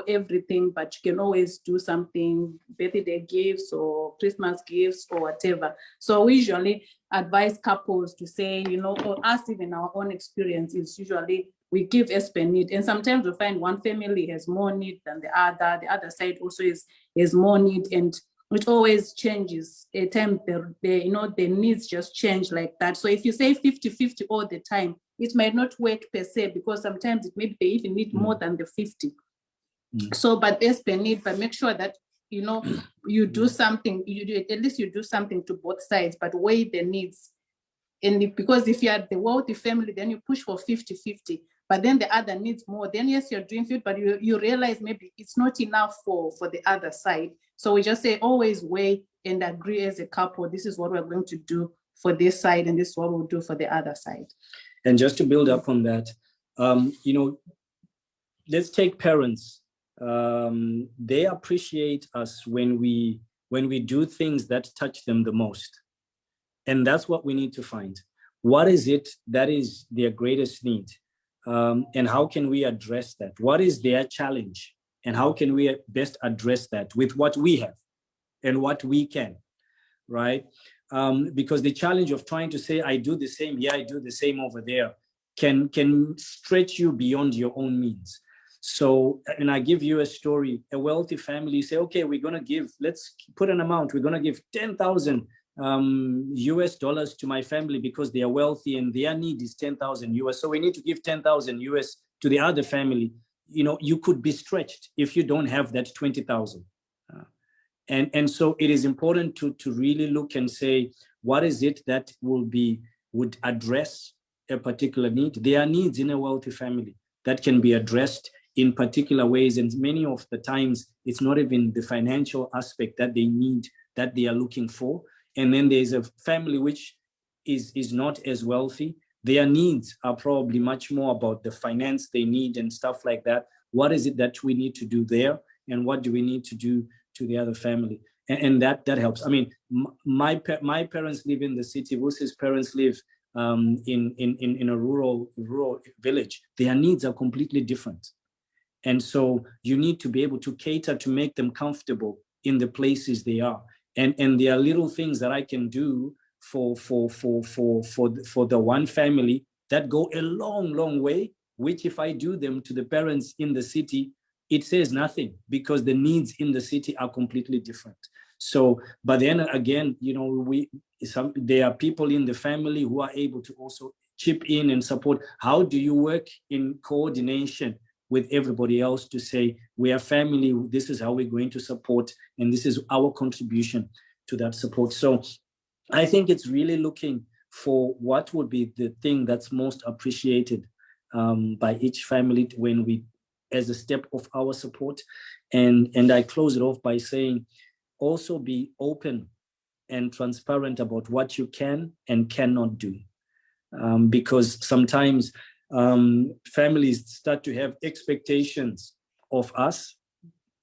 everything, but you can always do something, birthday gifts or Christmas gifts or whatever. So we usually advise couples to say, or us, even our own experience is usually we give as per need. And sometimes we find one family has more need than the other side also is more need, and it always changes. At times the needs just change like that. So if you say 50-50 all the time, it might not work per se, because sometimes maybe they even need more than the 50. So, but as per need, but make sure that you do something, at least you do something to both sides, but weigh the needs. And because if you are the wealthy family, then you push for 50-50, but then the other needs more, then yes, you're doing it, but you realize maybe it's not enough for the other side. So we just say, always weigh and agree as a couple, this is what we're going to do for this side, and this is what we'll do for the other side. And just to build up on that, let's take parents. They appreciate us when we do things that touch them the most. And that's what we need to find. What is it that is their greatest need? And how can we address that? What is their challenge? And how can we best address that with what we have and what we can, right? Because the challenge of trying to say, I do the same here, I do the same over there, can stretch you beyond your own means. So, and I give you a story, a wealthy family say, okay, let's put an amount, we're going to give 10,000 US dollars to my family because they are wealthy and their need is 10,000 US. So we need to give 10,000 US to the other family. You could be stretched if you don't have that 20,000. And so it is important to really look and say, what is it that would address a particular need? There are needs in a wealthy family that can be addressed in particular ways. And many of the times, it's not even the financial aspect that they need, that they are looking for. And then there's a family which is not as wealthy, Their needs are probably much more about the finance they need and stuff like that. What is it that we need to do there? And what do we need to do to the other family? And that helps. I mean, my parents live in the city. Vusi's parents live in a rural village. Their needs are completely different. And so you need to be able to cater to make them comfortable in the places they are. And there are little things that I can do for the one family that go a long way, which if I do them to the parents in the city, it says nothing because the needs in the city are completely different. So, but then again, you know, there are people in the family who are able to also chip in and support. How do you work in coordination with everybody else to say, we are family, this is how we're going to support, and this is our contribution to that support. So I think it's really looking for what would be the thing that's most appreciated by each family when we, as a step of our support. And I close it off by saying, also be open and transparent about what you can and cannot do. Because sometimes families start to have expectations of us.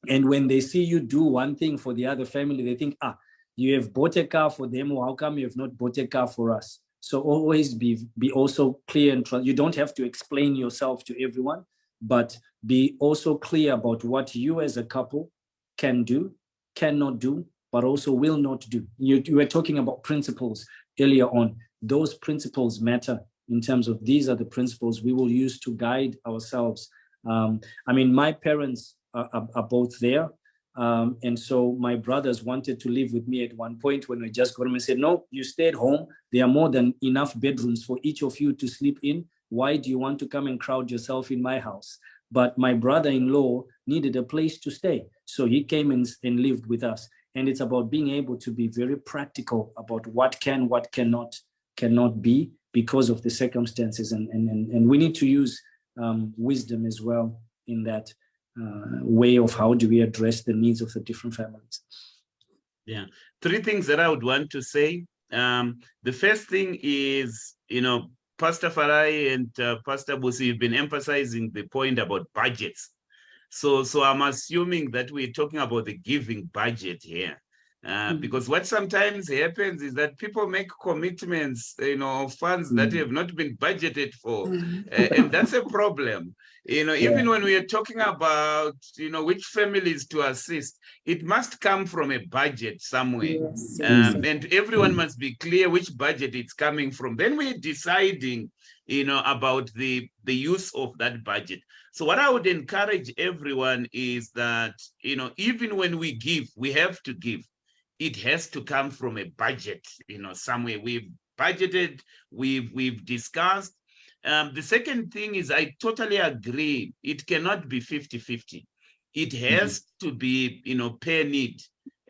And when they see you do one thing for the other family, they think, you have bought a car for them, or how come you have not bought a car for us? So always be also clear and you don't have to explain yourself to everyone, but be also clear about what you as a couple can do, cannot do, but also will not do. You were talking about principles earlier on. Those principles matter in terms of these are the principles we will use to guide ourselves. I mean, my parents are both there. And so my brothers wanted to live with me at one point when we just got home and said, no, you stay at home. There are more than enough bedrooms for each of you to sleep in. Why do you want to come and crowd yourself in my house? But my brother-in-law needed a place to stay. So he came and lived with us. And it's about being able to be very practical about what can, what cannot be because of the circumstances. And we need to use wisdom as well in that way of how do we address the needs of the different families. Yeah, 3 things that I would want to say. The first thing is, you know, Pastor Farai and Pastor Busi, you've been emphasizing the point about budgets. So I'm assuming that we're talking about the giving budget here. Because what sometimes happens is that people make commitments, you know, funds that have not been budgeted for, and that's a problem. You know, even when we are talking about, you know, which families to assist, it must come from a budget somewhere, and everyone must be clear which budget it's coming from. Then we're deciding, you know, about the use of that budget. So what I would encourage everyone is that, you know, even when we give, we have to give. It has to come from a budget, you know, somewhere. We've budgeted, we've discussed. The second thing is I totally agree. It cannot be 50-50. It has to be, you know, per need.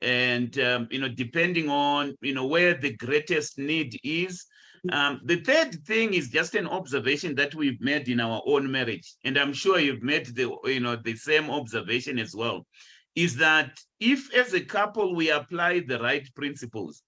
And, you know, depending on, you know, where the greatest need is. The third thing is just an observation that we've made in our own marriage. And I'm sure you've made the same observation as well. Is that if as a couple we apply the right principles,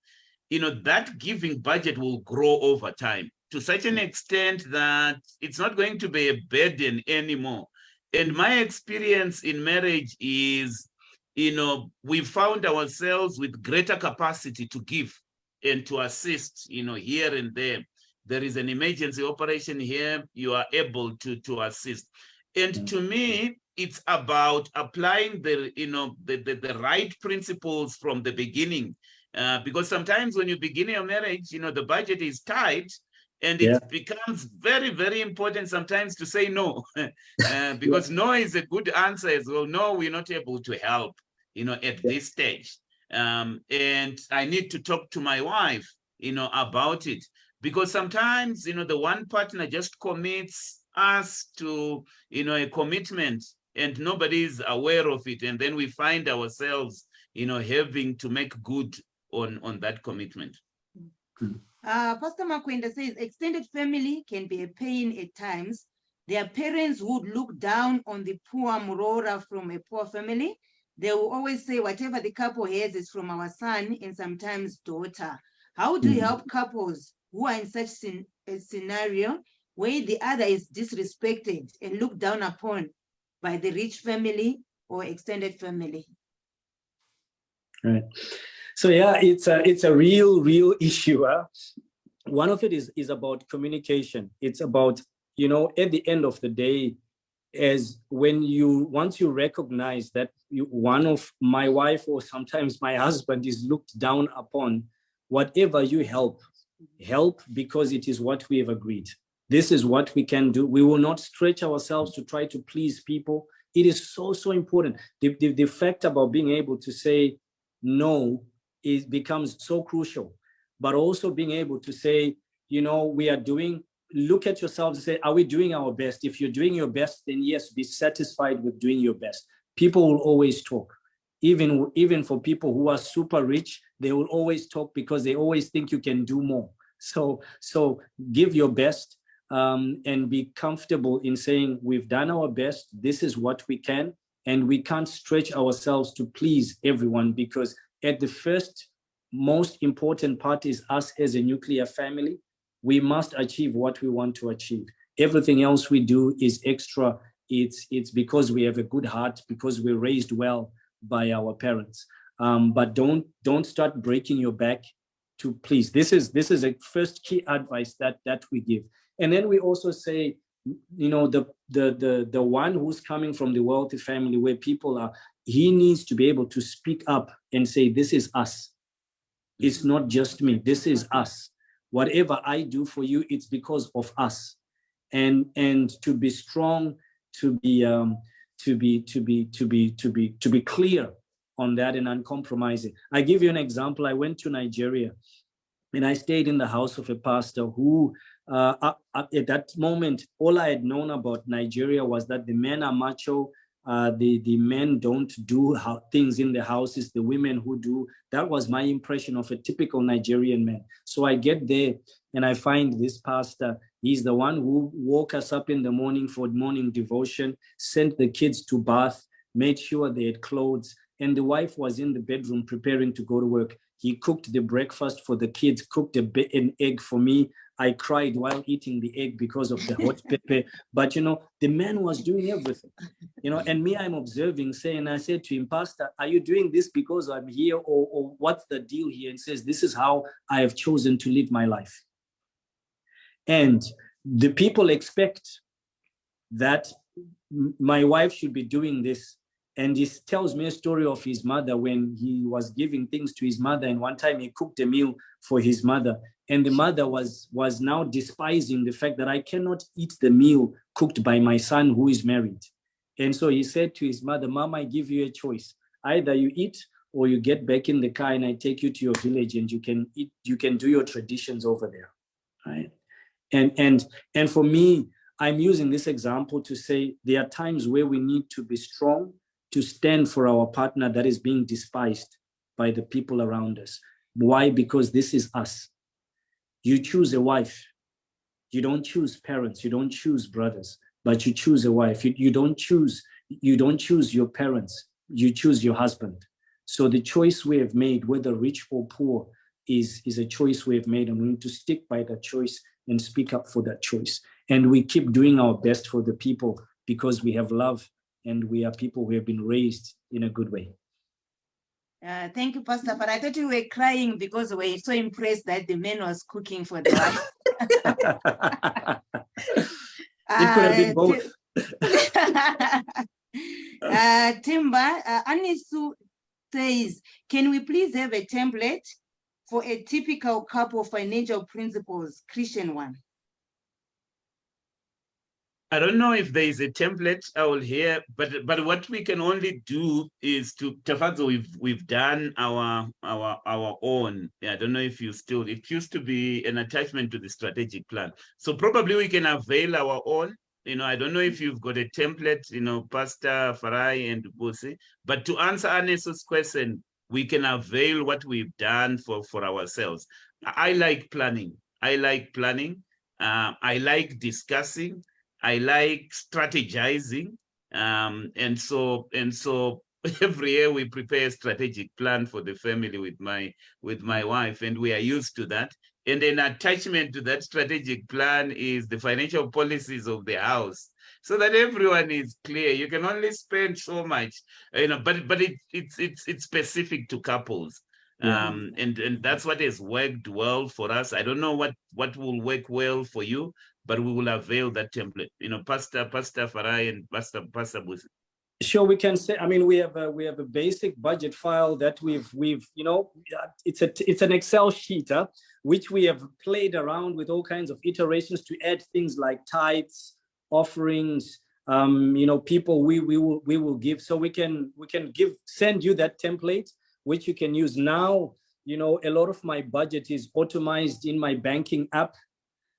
you know, that giving budget will grow over time to such an extent that it's not going to be a burden anymore. And my experience in marriage is, you know, we found ourselves with greater capacity to give and to assist, you know, here and there. There is an emergency operation here, you are able to assist. And to me, it's about applying the right principles from the beginning, because sometimes when you begin your marriage, you know, the budget is tight, and it becomes very, very important sometimes to say no, because no is a good answer as well. No, we're not able to help, you know, at this stage, and I need to talk to my wife, you know, about it, because sometimes, you know, the one partner just commits us to, you know, a commitment and nobody is aware of it, and then we find ourselves, you know, having to make good on that commitment. Pastor Makwenda says extended family can be a pain at times. There are parents who would look down on the poor Murora from a poor family. They will always say whatever the couple has is from our son and sometimes daughter. How do you help couples who are in such a scenario where the other is disrespected and looked down upon by the rich family or extended family? Right. So yeah, it's a real issue. Huh? One of it is about communication. It's about, you know, at the end of the day, as once you recognize that one of my wife or sometimes my husband is looked down upon, whatever you help because it is what we have agreed. This is what we can do. We will not stretch ourselves to try to please people. It is so important. The fact about being able to say no becomes so crucial, but also being able to say, you know, look at yourselves and say, are we doing our best? If you're doing your best, then yes, be satisfied with doing your best. People will always talk. Even for people who are super rich, they will always talk because they always think you can do more. So give your best and be comfortable in saying, we've done our best, this is what we can, and we can't stretch ourselves to please everyone, because at the first most important part is us as a nuclear family. We must achieve what we want to achieve. Everything else we do is extra. It's because we have a good heart, because we're raised well by our parents. But don't start breaking your back to please. This is a first key advice that we give. And then we also say, you know, the one who's coming from the wealthy family where people are, he needs to be able to speak up and say, this is us. It's not just me. This is us. Whatever I do for you, it's because of us. And to be strong, to be clear on that and uncompromising. I give you an example. I went to Nigeria and I stayed in the house of a pastor who, at that moment, all I had known about Nigeria was that the men are macho. The men don't do things in the houses, the women who do. That was my impression of a typical Nigerian man. So I get there and I find this pastor. He's the one who woke us up in the morning for morning devotion, sent the kids to bath, made sure they had clothes, and the wife was in the bedroom preparing to go to work. He cooked the breakfast for the kids, cooked an egg for me. I cried while eating the egg because of the hot pepper. But, you know, the man was doing everything, you know, and me, I'm observing, saying, I said to him, Pastor, are you doing this because I'm here, or what's the deal here? And says, this is how I have chosen to live my life. And the people expect that my wife should be doing this. And he tells me a story of his mother when he was giving things to his mother. And one time he cooked a meal for his mother. And the mother was now despising the fact that I cannot eat the meal cooked by my son who is married. And so he said to his mother, Mom, I give you a choice. Either you eat or you get back in the car and I take you to your village and you can eat, you can do your traditions over there. Right? And for me, I'm using this example to say there are times where we need to be strong, to stand for our partner that is being despised by the people around us. Why? Because this is us. You choose a wife. You don't choose parents. You don't choose brothers, but you choose a wife. You don't choose your parents. You choose your husband. So the choice we have made, whether rich or poor, is a choice we have made, and we need to stick by that choice and speak up for that choice. And we keep doing our best for the people because we have love and we are people who have been raised in a good way. Thank you, Pastor. But I thought you were crying because we were so impressed that the man was cooking for the wife. It could have been both. Timba, Anisu says, can we please have a template for a typical couple financial principles, Christian one? I don't know if there is a template I will hear, but what we can only do is to Tafazo, we've done our own. Yeah, I don't know if you still, it used to be an attachment to the strategic plan. So probably we can avail our own. You know, I don't know if you've got a template, you know, Pastor Farai and Busi, but to answer Aneso's question, we can avail what we've done for ourselves. I like planning. I like planning. I like discussing. I like strategizing, and so every year we prepare a strategic plan for the family with my wife, and we are used to that. And an attachment to that strategic plan is the financial policies of the house, so that everyone is clear. You can only spend so much, but it's specific to couples. Yeah. And that's what has worked well for us. I don't know what will work well for you, but we will avail that template. Pastor Farai and Pastor Busi. Sure, we can say. I mean, we have a basic budget file that we've it's an Excel sheet, which we have played around with all kinds of iterations to add things like tithes, offerings, people we will give. So we can send you that template, which you can use now. A lot of my budget is automized in my banking app.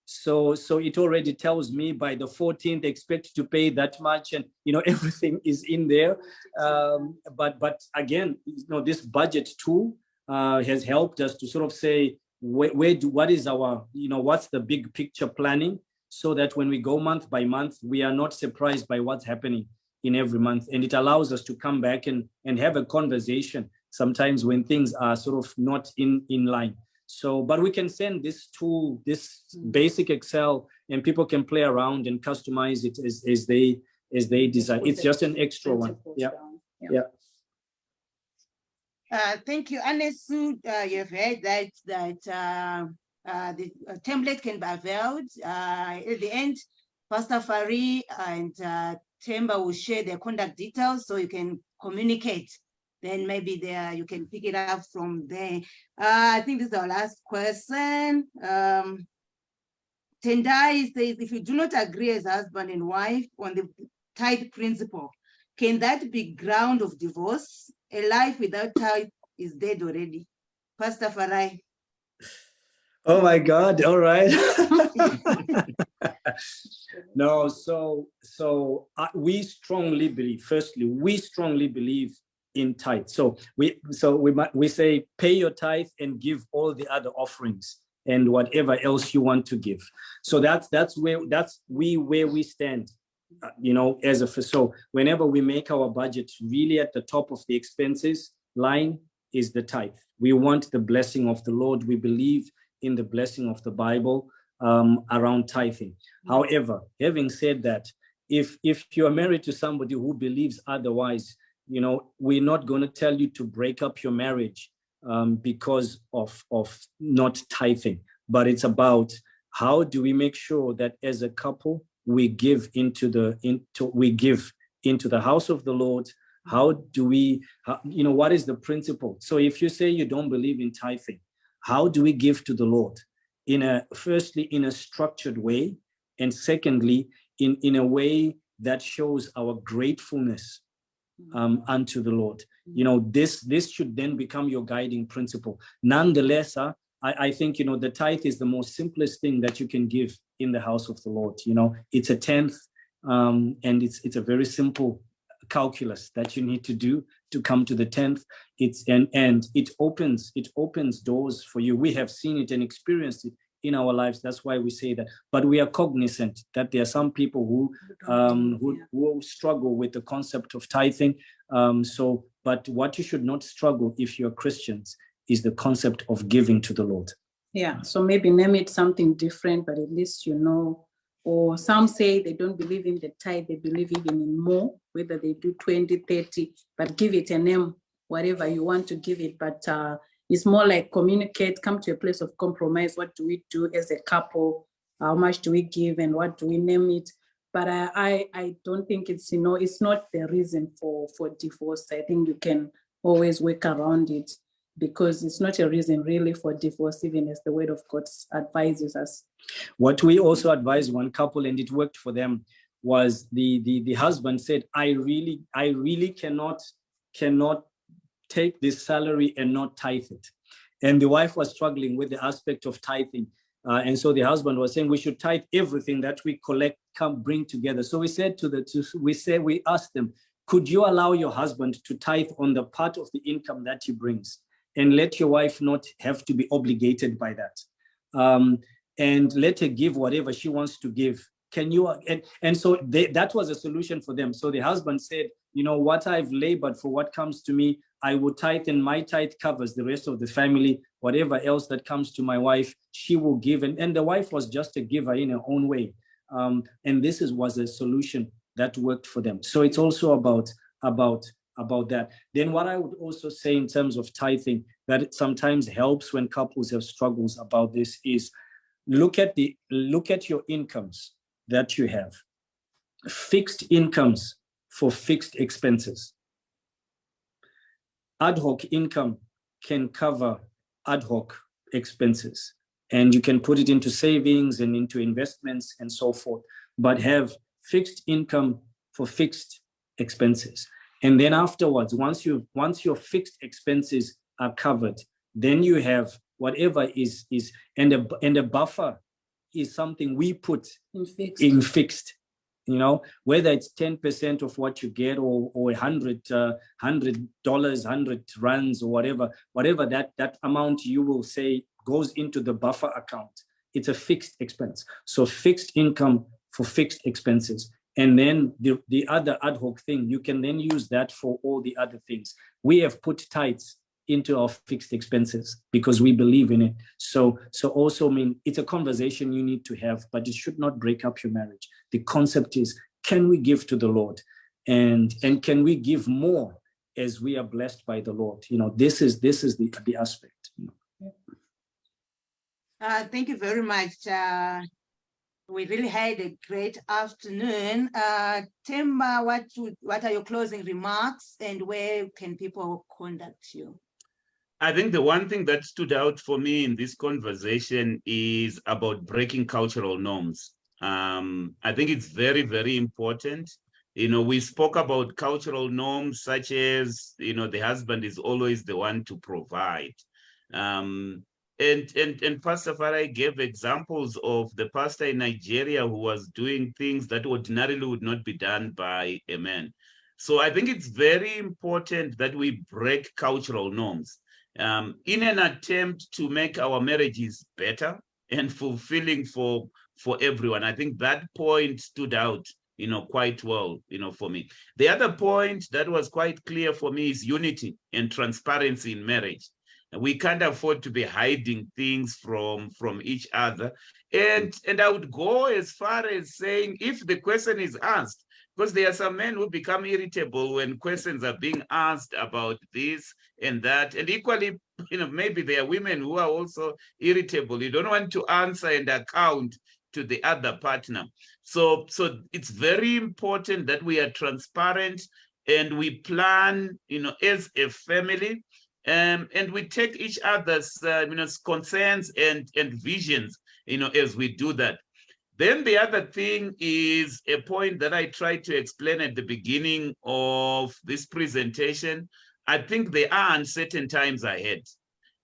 So it already tells me by the 14th, expect to pay that much, and everything is in there. But again, this budget tool has helped us to sort of say what is our, what's the big picture planning, so that when we go month by month, we are not surprised by what's happening in every month, and it allows us to come back and have a conversation sometimes when things are sort of not in line. So, but we can send this tool, this basic Excel, and people can play around and customize it as they desire. It's just an extra one. Yeah. Thank you, Anesu. You've heard that the template can be availed. At the end, Pastor Fari and Themba will share their contact details so you can communicate. Then maybe you can pick it up from there. I think this is our last question. Tendai says, if you do not agree as husband and wife on the tithe principle, can that be ground of divorce? A life without tithe is dead already. Pastor Farai. Oh my God, all right. No, so we strongly believe in tithe. So we say pay your tithe and give all the other offerings and whatever else you want to give. So that's where we stand, so whenever we make our budget, really at the top of the expenses line is the tithe. We want the blessing of the Lord. We believe in the blessing of the Bible around tithing. However, having said that, if you are married to somebody who believes otherwise, we're not going to tell you to break up your marriage because of not tithing, but it's about how do we make sure that as a couple we give into the house of the Lord. How do we, what is the principle? So if you say you don't believe in tithing, how do we give to the Lord? Firstly, in a structured way, and secondly, in a way that shows our gratefulness unto the Lord. This should then become your guiding principle. Nonetheless, I think, the tithe is the most simplest thing that you can give in the house of the Lord. It's a tenth, and it's a very simple calculus that you need to do to come to the 10th. And it opens doors for you. We have seen it and experienced it in our lives. That's why we say that. But we are cognizant that there are some people who struggle with the concept of tithing. But what you should not struggle if you're Christians is the concept of giving to the Lord. Yeah, so maybe name it something different, but at least or some say they don't believe in the tithe, they believe even in more, whether they do 20, 30, but give it a name, whatever you want to give it. But it's more like communicate, come to a place of compromise. What do we do as a couple? How much do we give and what do we name it? But I don't think it's not the reason for divorce. I think you can always work around it, because it's not a reason really for divorce, even as the word of God advises us. What we also advised one couple, and it worked for them, was the husband said, I really cannot take this salary and not tithe it. And the wife was struggling with the aspect of tithing. And so the husband was saying we should tithe everything that we collect, bring together. So we said we asked them, could you allow your husband to tithe on the part of the income that he brings, and let your wife not have to be obligated by that, and let her give whatever she wants to give? Can you? And so that was a solution for them. So the husband said, what I've labored for, what comes to me, I would tithe, and my tithe covers the rest of the family. Whatever else that comes to my wife, she will give. And the wife was just a giver in her own way. And this was a solution that worked for them. So it's also about that. Then what I would also say in terms of tithing, that it sometimes helps when couples have struggles about this, is look at your incomes that you have. Fixed incomes for fixed expenses. Ad hoc income can cover ad hoc expenses, and you can put it into savings and into investments and so forth, but have fixed income for fixed expenses. And then afterwards, once your fixed expenses are covered, then you have whatever is and a buffer is something we put in fixed. You know, whether it's 10% of what you get or $100, 100 rands or whatever that amount you will say goes into the buffer account. It's a fixed expense. So fixed income for fixed expenses. And then the other ad hoc thing, you can then use that for all the other things. We have put tithes into our fixed expenses because we believe in it. So also, I mean, it's a conversation you need to have, but it should not break up your marriage. The concept is, can we give to the Lord? And can we give more as we are blessed by the Lord? You know, this is the aspect. Thank you very much. We really had a great afternoon. Themba, what are your closing remarks, and where can people contact you? I think the one thing that stood out for me in this conversation is about breaking cultural norms. I think it's very, very important. You know, we spoke about cultural norms such as, you know, the husband is always the one to provide. And Pastor Farai gave examples of the pastor in Nigeria who was doing things that ordinarily would not be done by a man. So I think it's very important that we break cultural norms in an attempt to make our marriages better and fulfilling for everyone. I think that point stood out, you know, quite well, you know, for me. The other point that was quite clear for me is unity and transparency in marriage. We can't afford to be hiding things from each other. And I would go as far as saying, if the question is asked, because there are some men who become irritable when questions are being asked about this and that. And equally, you know, maybe there are women who are also irritable. You don't want to answer and account to the other partner. So it's very important that we are transparent and we plan, you know, as a family, and we take each other's, you know, concerns and visions, you know, as we do that. Then the other thing is a point that I tried to explain at the beginning of this presentation. I think there are uncertain times ahead.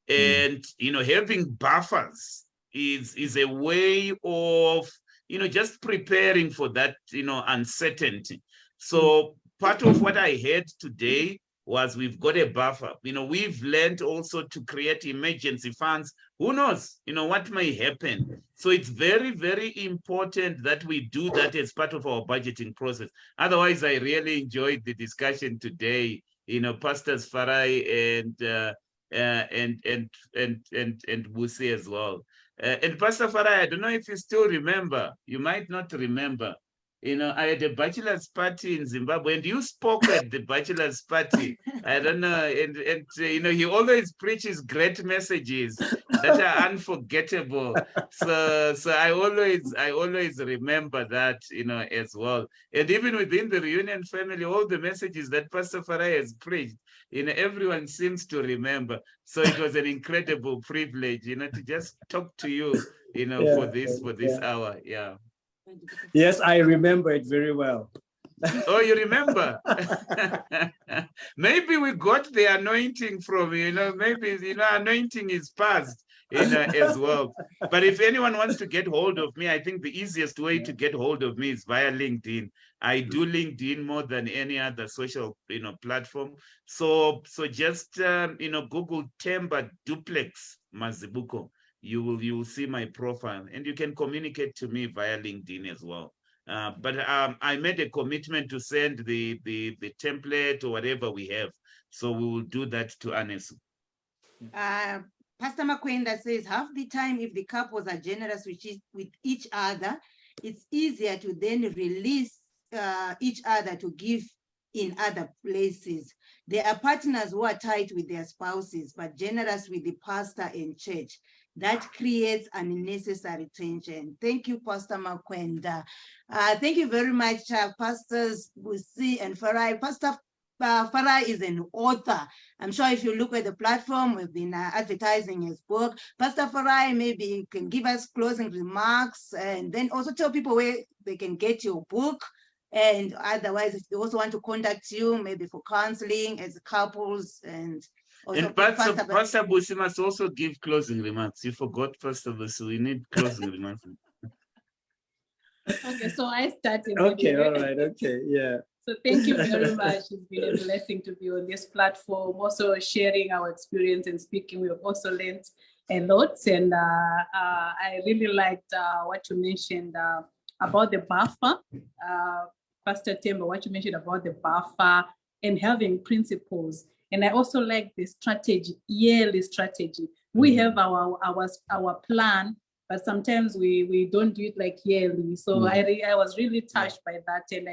And, you know, having buffers is a way of, you know, just preparing for that, you know, uncertainty. So part of what I heard today was we've got a buffer. You know, we've learned also to create emergency funds. Who knows, you know, what may happen. So it's very, very important that we do that as part of our budgeting process. Otherwise, I really enjoyed the discussion today. You know, Pastors Farai and Busi as well. And Pastor Farai, I don't know if you still remember. You might not remember. You know, I had a bachelor's party in Zimbabwe, and you spoke at the bachelor's party. I don't know, and you know, he always preaches great messages that are unforgettable. So I always remember that, you know, as well. And even within the Reunion family, all the messages that Pastor Farai has preached, you know, everyone seems to remember. So it was an incredible privilege, you know, to just talk to you, you know, for this hour. Yeah. Yes, I remember it very well. Oh, you remember? Maybe we got the anointing from, you know, maybe, you know, anointing is passed, you know, as well. But if anyone wants to get hold of me, I think the easiest way to get hold of me is via LinkedIn. I do LinkedIn more than any other social, you know, platform. So just, you know, Google Themba Duplex Mazibuko. You will see my profile, and you can communicate to me via LinkedIn as well. But I made a commitment to send the template or whatever we have. So we will do that to Anes. Pastor Makwenda says, half the time, if the couples are generous with each other, it's easier to then release each other to give in other places. There are partners who are tight with their spouses, but generous with the pastor and church. That creates unnecessary tension. Thank you, Pastor Makwenda. Thank you very much, Pastors Busi and Farai. Pastor Farai is an author. I'm sure if you look at the platform, we've been advertising his book. Pastor Farai, maybe you can give us closing remarks and then also tell people where they can get your book. And otherwise, if they also want to contact you, maybe for counseling as couples and Pastor Busi must also give closing remarks. You forgot, Pastor Busi, we need closing remarks. Okay, so I started. Okay, all right, okay, yeah. So thank you very much. It's been a blessing to be on this platform, also sharing our experience and speaking. We've also learned a lot. And I really liked what you mentioned about the buffer. Pastor Temba, what you mentioned about the buffer and having principles. And I also like the strategy, yearly strategy. We have our plan, but sometimes we don't do it like yearly. So I was really touched by that. And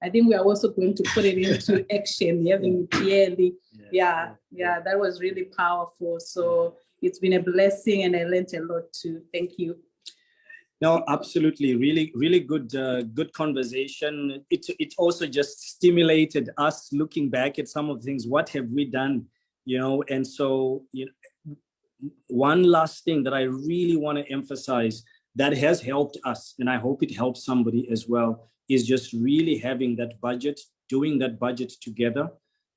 I think we are also going to put it into action, having it yearly. Yeah, that was really powerful. So it's been a blessing and I learned a lot too. Thank you. No, absolutely. Really, really good, good conversation. It also just stimulated us looking back at some of the things. What have we done? You know, and so one last thing that I really want to emphasize that has helped us, and I hope it helps somebody as well, is just really having that budget, doing that budget together.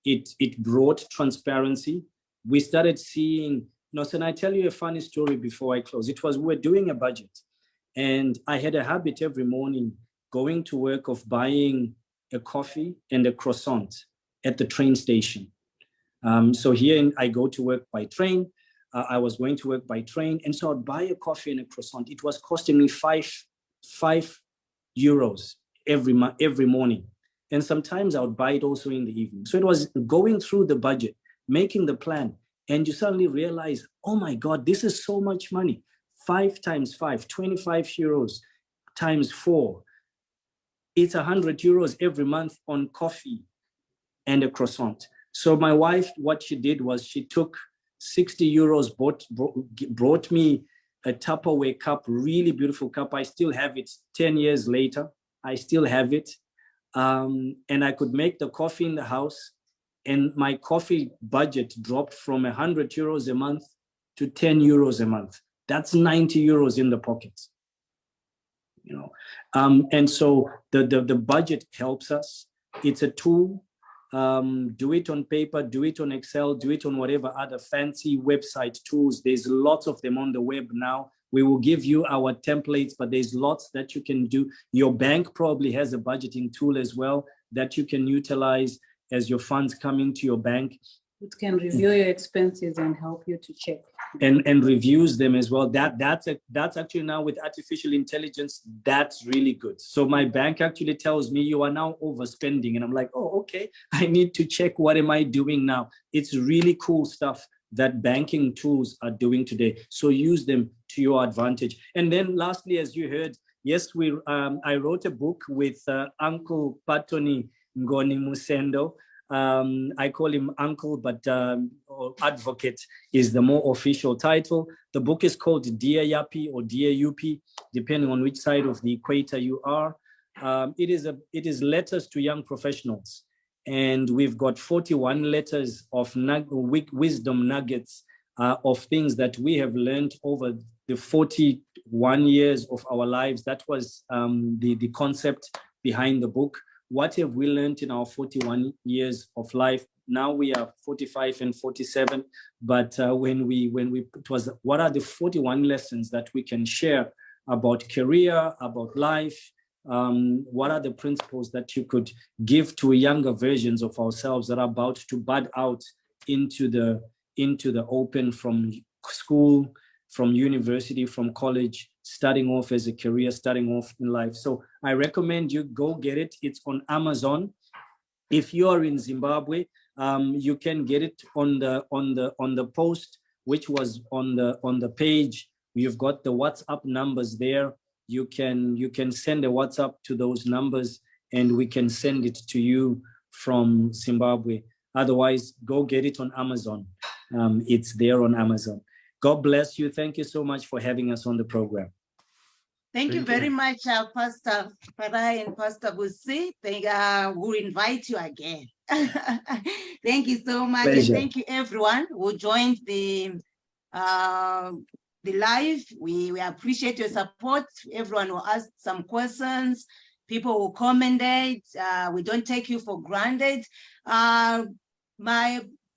It brought transparency. We started seeing, so can I tell you a funny story before I close? It was, we were doing a budget. And I had a habit every morning going to work of buying a coffee and a croissant at the train station. So here I go to work by train. I was going to work by train. And so I'd buy a coffee and a croissant. It was costing me €5 every morning. And sometimes I would buy it also in the evening. So it was going through the budget, making the plan. And you suddenly realize, oh my God, this is so much money. 5 times 5, €25 times 4. It's €100 every month on coffee and a croissant. So my wife, what she did was she took €60, brought me a Tupperware cup, really beautiful cup. I still have it 10 years later. I still have it. And I could make the coffee in the house. And my coffee budget dropped from €100 a month to €10 a month. That's €90 in the pockets, and so the budget helps us. It's a tool. Do it on paper, do it on Excel, do it on whatever other fancy website tools. There's lots of them on the web now. We will give you our templates, but there's lots that you can do. Your bank probably has a budgeting tool as well that you can utilize as your funds come into your bank. It can review your expenses and help you to check. And reviews them as well. That's actually now with artificial intelligence, that's really good. So my bank actually tells me you are now overspending. And I'm like, oh, okay, I need to check what am I doing now? It's really cool stuff that banking tools are doing today. So use them to your advantage. And then lastly, as you heard, yes, I wrote a book with Uncle Patoni Ngoni Musendo. I call him Uncle, but Advocate is the more official title. The book is called Dear Yapi or Dear UP, depending on which side of the equator you are. It is letters to young professionals. And we've got 41 letters of wisdom nuggets of things that we have learned over the 41 years of our lives. That was the concept behind the book. What have we learned in our 41 years of life? Now we are 45 and 47, but it was what are the 41 lessons that we can share about career, about life? What are the principles that you could give to younger versions of ourselves that are about to bud out into the open from school, from university, from college, starting off as a career, starting off in life. So I recommend you go get it. It's on Amazon. If you are in Zimbabwe, you can get it on the post, which was on the page. You've got the WhatsApp numbers there. You can send a WhatsApp to those numbers, and we can send it to you from Zimbabwe. Otherwise, go get it on Amazon. It's there on Amazon. God bless you. Thank you so much for having us on the program. Thank you very much, Pastor Farai and Pastor Busi. We'll invite you again. Thank you so much. Pleasure. And thank you everyone who joined the live. We appreciate your support. Everyone who asked some questions, people who commented. We don't take you for granted.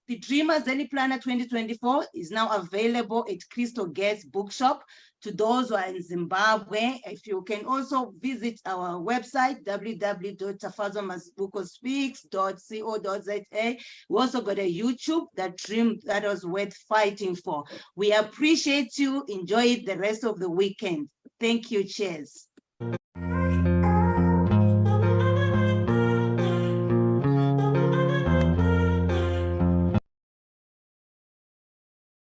The Dreamers Daily Planner 2024 is now available at Crystal Gates Bookshop. To those who are in Zimbabwe, if you can also visit our website, www.tafazomazbukospeaks.co.za. We also got a YouTube, That Dream That Was Worth Fighting For. We appreciate you. Enjoy the rest of the weekend. Thank you. Cheers.